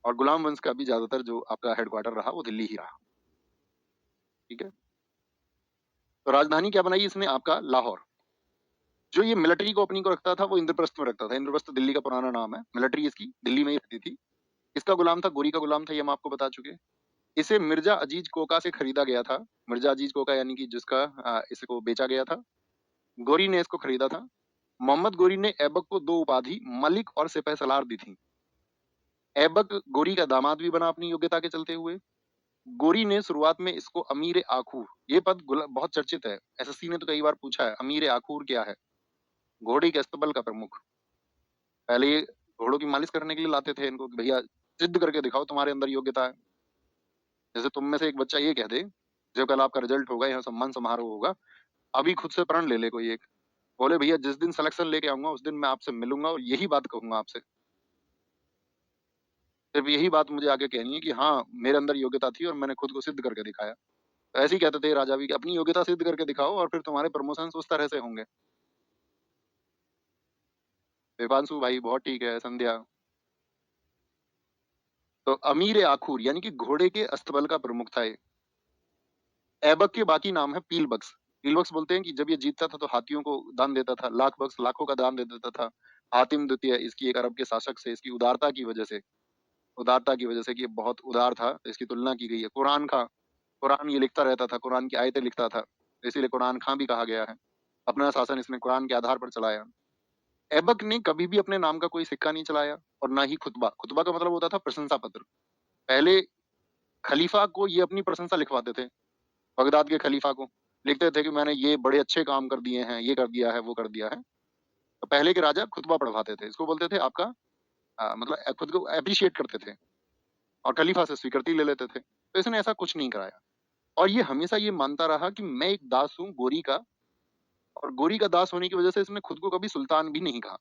और गुलाम वंश का भी ज्यादातर जो आपका हेडक्वार्टर रहा वो दिल्ली ही रहा। ठीक है। तो राजधानी क्या बनाई इसने? आपका लाहौर। जो ये मिलिट्री को अपनी को रखता था वो इंद्रप्रस्थ में रखता था। इंद्रप्रस्थ दिल्ली का पुराना नाम है। मिलिट्री इसकी दिल्ली में ही रहती थी। इसका गुलाम था, गोरी का गुलाम था, ये हम आपको बता चुके। इसे मिर्जा अजीज कोका से खरीदा गया था। मिर्जा अजीज कोका यानी कि जिसका इसको बेचा गया था, गोरी ने इसको खरीदा था। मोहम्मद गोरी ने ऐबक को दो उपाधि मलिक और सिपह सलार दी थी। ऐबक गोरी का दामाद भी बना अपनी योग्यता के चलते हुए। गोरी ने शुरुआत में इसको अमीर आखूर, ये पद बहुत चर्चित है। एसएससी ने तो कई बार पूछा है अमीर आखूर क्या है? घोड़ी के अस्तबल का प्रमुख। पहले ये घोड़ों की मालिश करने के लिए लाते थे इनको कि भैया सिद्ध करके दिखाओ तुम्हारे अंदर योग्यता है। जैसे तुम में से एक बच्चा ये कह दे जब कल आपका रिजल्ट होगा, यहाँ सम्मान समारोह होगा, अभी खुद से प्रण ले ले कोई एक, बोले भैया जिस दिन सिलेक्शन लेके आऊंगा उस दिन मैं आपसे मिलूंगा और यही बात कहूंगा आपसे। सिर्फ यही बात मुझे आगे कहनी है कि हाँ मेरे अंदर योग्यता थी और मैंने खुद को सिद्ध करके दिखाया। तो ऐसे ही कहते थे राजा भी कि अपनी योग्यता सिद्ध करके दिखाओ और फिर तुम्हारे प्रमोशन उस तरह से होंगे। विपांशु भाई बहुत ठीक है। संध्या। तो अमीर आखूर यानी कि घोड़े के अस्तबल का प्रमुख था ये। ऐबक के बाकी नाम है पील बक्स। पील बक्स बोलते हैं कि जब ये जीतता था तो हाथियों को दान देता था। लाख बक्स लाखों का दान दे देता था। हातिम द्वितीय इसकी एक अरब के शासक से इसकी उदारता की वजह से, उदारता की वजह से कि ये बहुत उदार था, इसकी तुलना की गई है कुरान का। कुरान ये लिखता रहता था, कुरान की आयतें लिखता था, इसीलिए कुरान खां भी कहा गया है। अपना शासन इसने कुरान के आधार पर चलाया। ऐबक ने कभी भी अपने नाम का कोई सिक्का नहीं चलाया और ना ही खुतबा। खुतबा का मतलब होता था प्रशंसा पत्र। पहले खलीफा को ये अपनी प्रशंसा लिखवाते थे। बगदाद के खलीफा को लिखते थे कि मैंने ये बड़े अच्छे काम कर दिए हैं, ये कर दिया है, वो कर दिया है। तो पहले के राजा खुतबा पढ़वाते थे, इसको बोलते थे आपका मतलब खुद को अप्रिशिएट करते थे और खलीफा से स्वीकृति ले लेते थे। तो इसने ऐसा कुछ नहीं कराया और ये हमेशा ये मानता रहा कि मैं एक दास हूँ गोरी का, और गोरी का दास होने की वजह से इसने खुद को कभी सुल्तान भी नहीं कहा।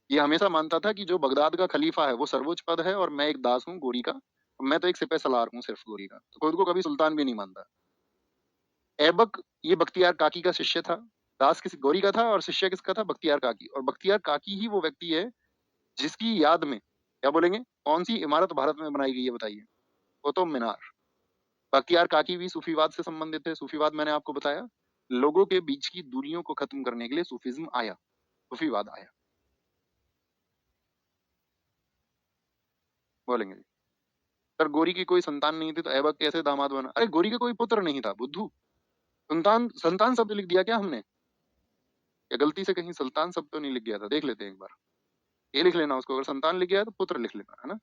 ये हमेशा मानता था कि जो बगदाद का खलीफा है वो सर्वोच्च पद है और मैं एक दास हूँ गोरी का, मैं तो एक सिपह सलार हूँ सिर्फ गोरी का, तो खुद को कभी सुल्तान भी नहीं मानता। ऐबक ये बख्तियार काकी का शिष्य था। दास किसी गौरी का था और शिष्य किसका था? बख्तियार काकी। और बख्तियार काकी ही वो व्यक्ति है जिसकी याद में क्या बोलेंगे कौन सी इमारत भारत में बनाई गई है? बताइए। कुतुब मीनार। बख्तियार काकी भी सूफीवाद से संबंधित है। सूफीवाद मैंने आपको बताया लोगों के बीच की दूरियों को खत्म करने के लिए सूफीज्म आया, सूफीवाद आया। बोलेंगे सर गोरी की कोई संतान नहीं थी तो ऐबक कैसे दामाद बना? अरे गोरी का कोई पुत्र नहीं था बुद्धू। संतान संतान शब्द लिख दिया क्या हमने? या गलती से कहीं सुल्तान शब्द तो नहीं लिख गया था? देख लेते हैं एक बार। ये लिख लेना उसको, अगर संतान लिख गया है तो पुत्र लिख लेना, है ना?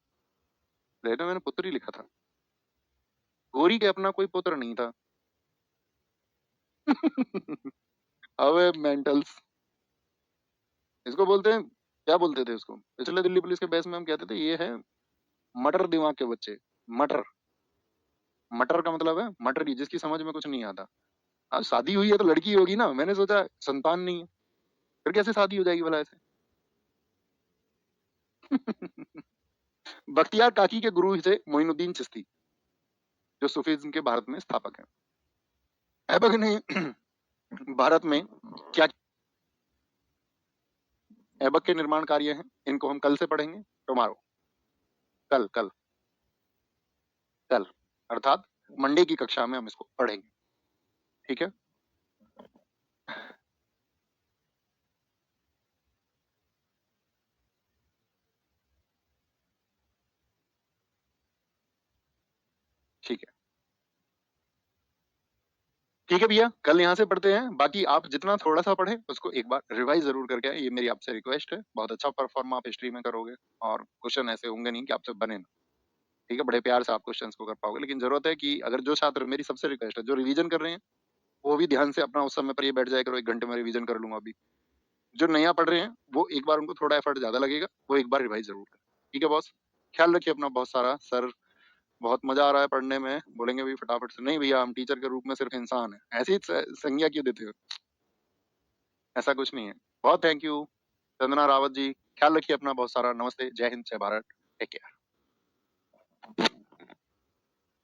लेना मैंने पुत्र ही लिखा था। गोरी के अपना कोई पुत्र नहीं था। अबे मेंटल्स। इसको बोलते हैं, क्या बोलते थे उसको पिछले दिल्ली पुलिस के बैच में? हम कहते थे ये है मटर दिमाग के बच्चे। मटर। मटर का मतलब है मटरी, जिसकी समझ में कुछ नहीं आता। अब शादी हुई है तो लड़की होगी ना, मैंने सोचा संतान नहीं है, फिर कैसे शादी हो जाएगी भला ऐसे? बख्तियार काकी के गुरु थे मोइनुद्दीन चिश्ती, जो सूफीज्म के भारत में स्थापक हैं। ऐबक ने भारत में क्या, ऐबक के निर्माण कार्य हैं, इनको हम कल से पढ़ेंगे। टुमारो। कल कल कल अर्थात मंडे की कक्षा में हम इसको पढ़ेंगे। ठीक है। ठीक है। ठीक है भैया, कल यहाँ से पढ़ते हैं। बाकी आप जितना थोड़ा सा पढ़े उसको एक बार रिवाइज जरूर करके आए, ये मेरी आपसे रिक्वेस्ट है। बहुत अच्छा परफॉर्म आप हिस्ट्री में करोगे और क्वेश्चन ऐसे होंगे नहीं कि आपसे बने ना। ठीक है? बड़े प्यार से आप क्वेश्चंस को कर पाओगे। लेकिन ज़रूरत है कि अगर जो छात्र मेरी सबसे रिक्वेस्ट है, जो रिवीजन कर रहे हैं, वो भी ध्यान से अपना उस समय पर ये बैठ जाया करो 1 घंटे में रिवीजन कर लूँगा अभी। जो नया पढ़ रहे हैं, वो एक बार उनको थोड़ा एफर्ट ज़्यादा लगेगा, वो एक बार रिवाइज़ ज़रूर करें। ठीक है बॉस? ख्याल रखिए अपना बहुत सारा। सर बहुत मज़ा आ रहा है पढ़ने में, बोलेंगे भी फटाफट से, नहीं भैया हम टीचर के रूप में सिर्फ़ इंसान हैं। ऐसी ही स संज्ञा क्यों देते हो? ऐसा कुछ नहीं है। बहुत थैंक यू, चंदना रावत जी। ख्याल रखिए अपना बहुत सारा। नमस्ते, जय हिंद, जय भारत। Take care.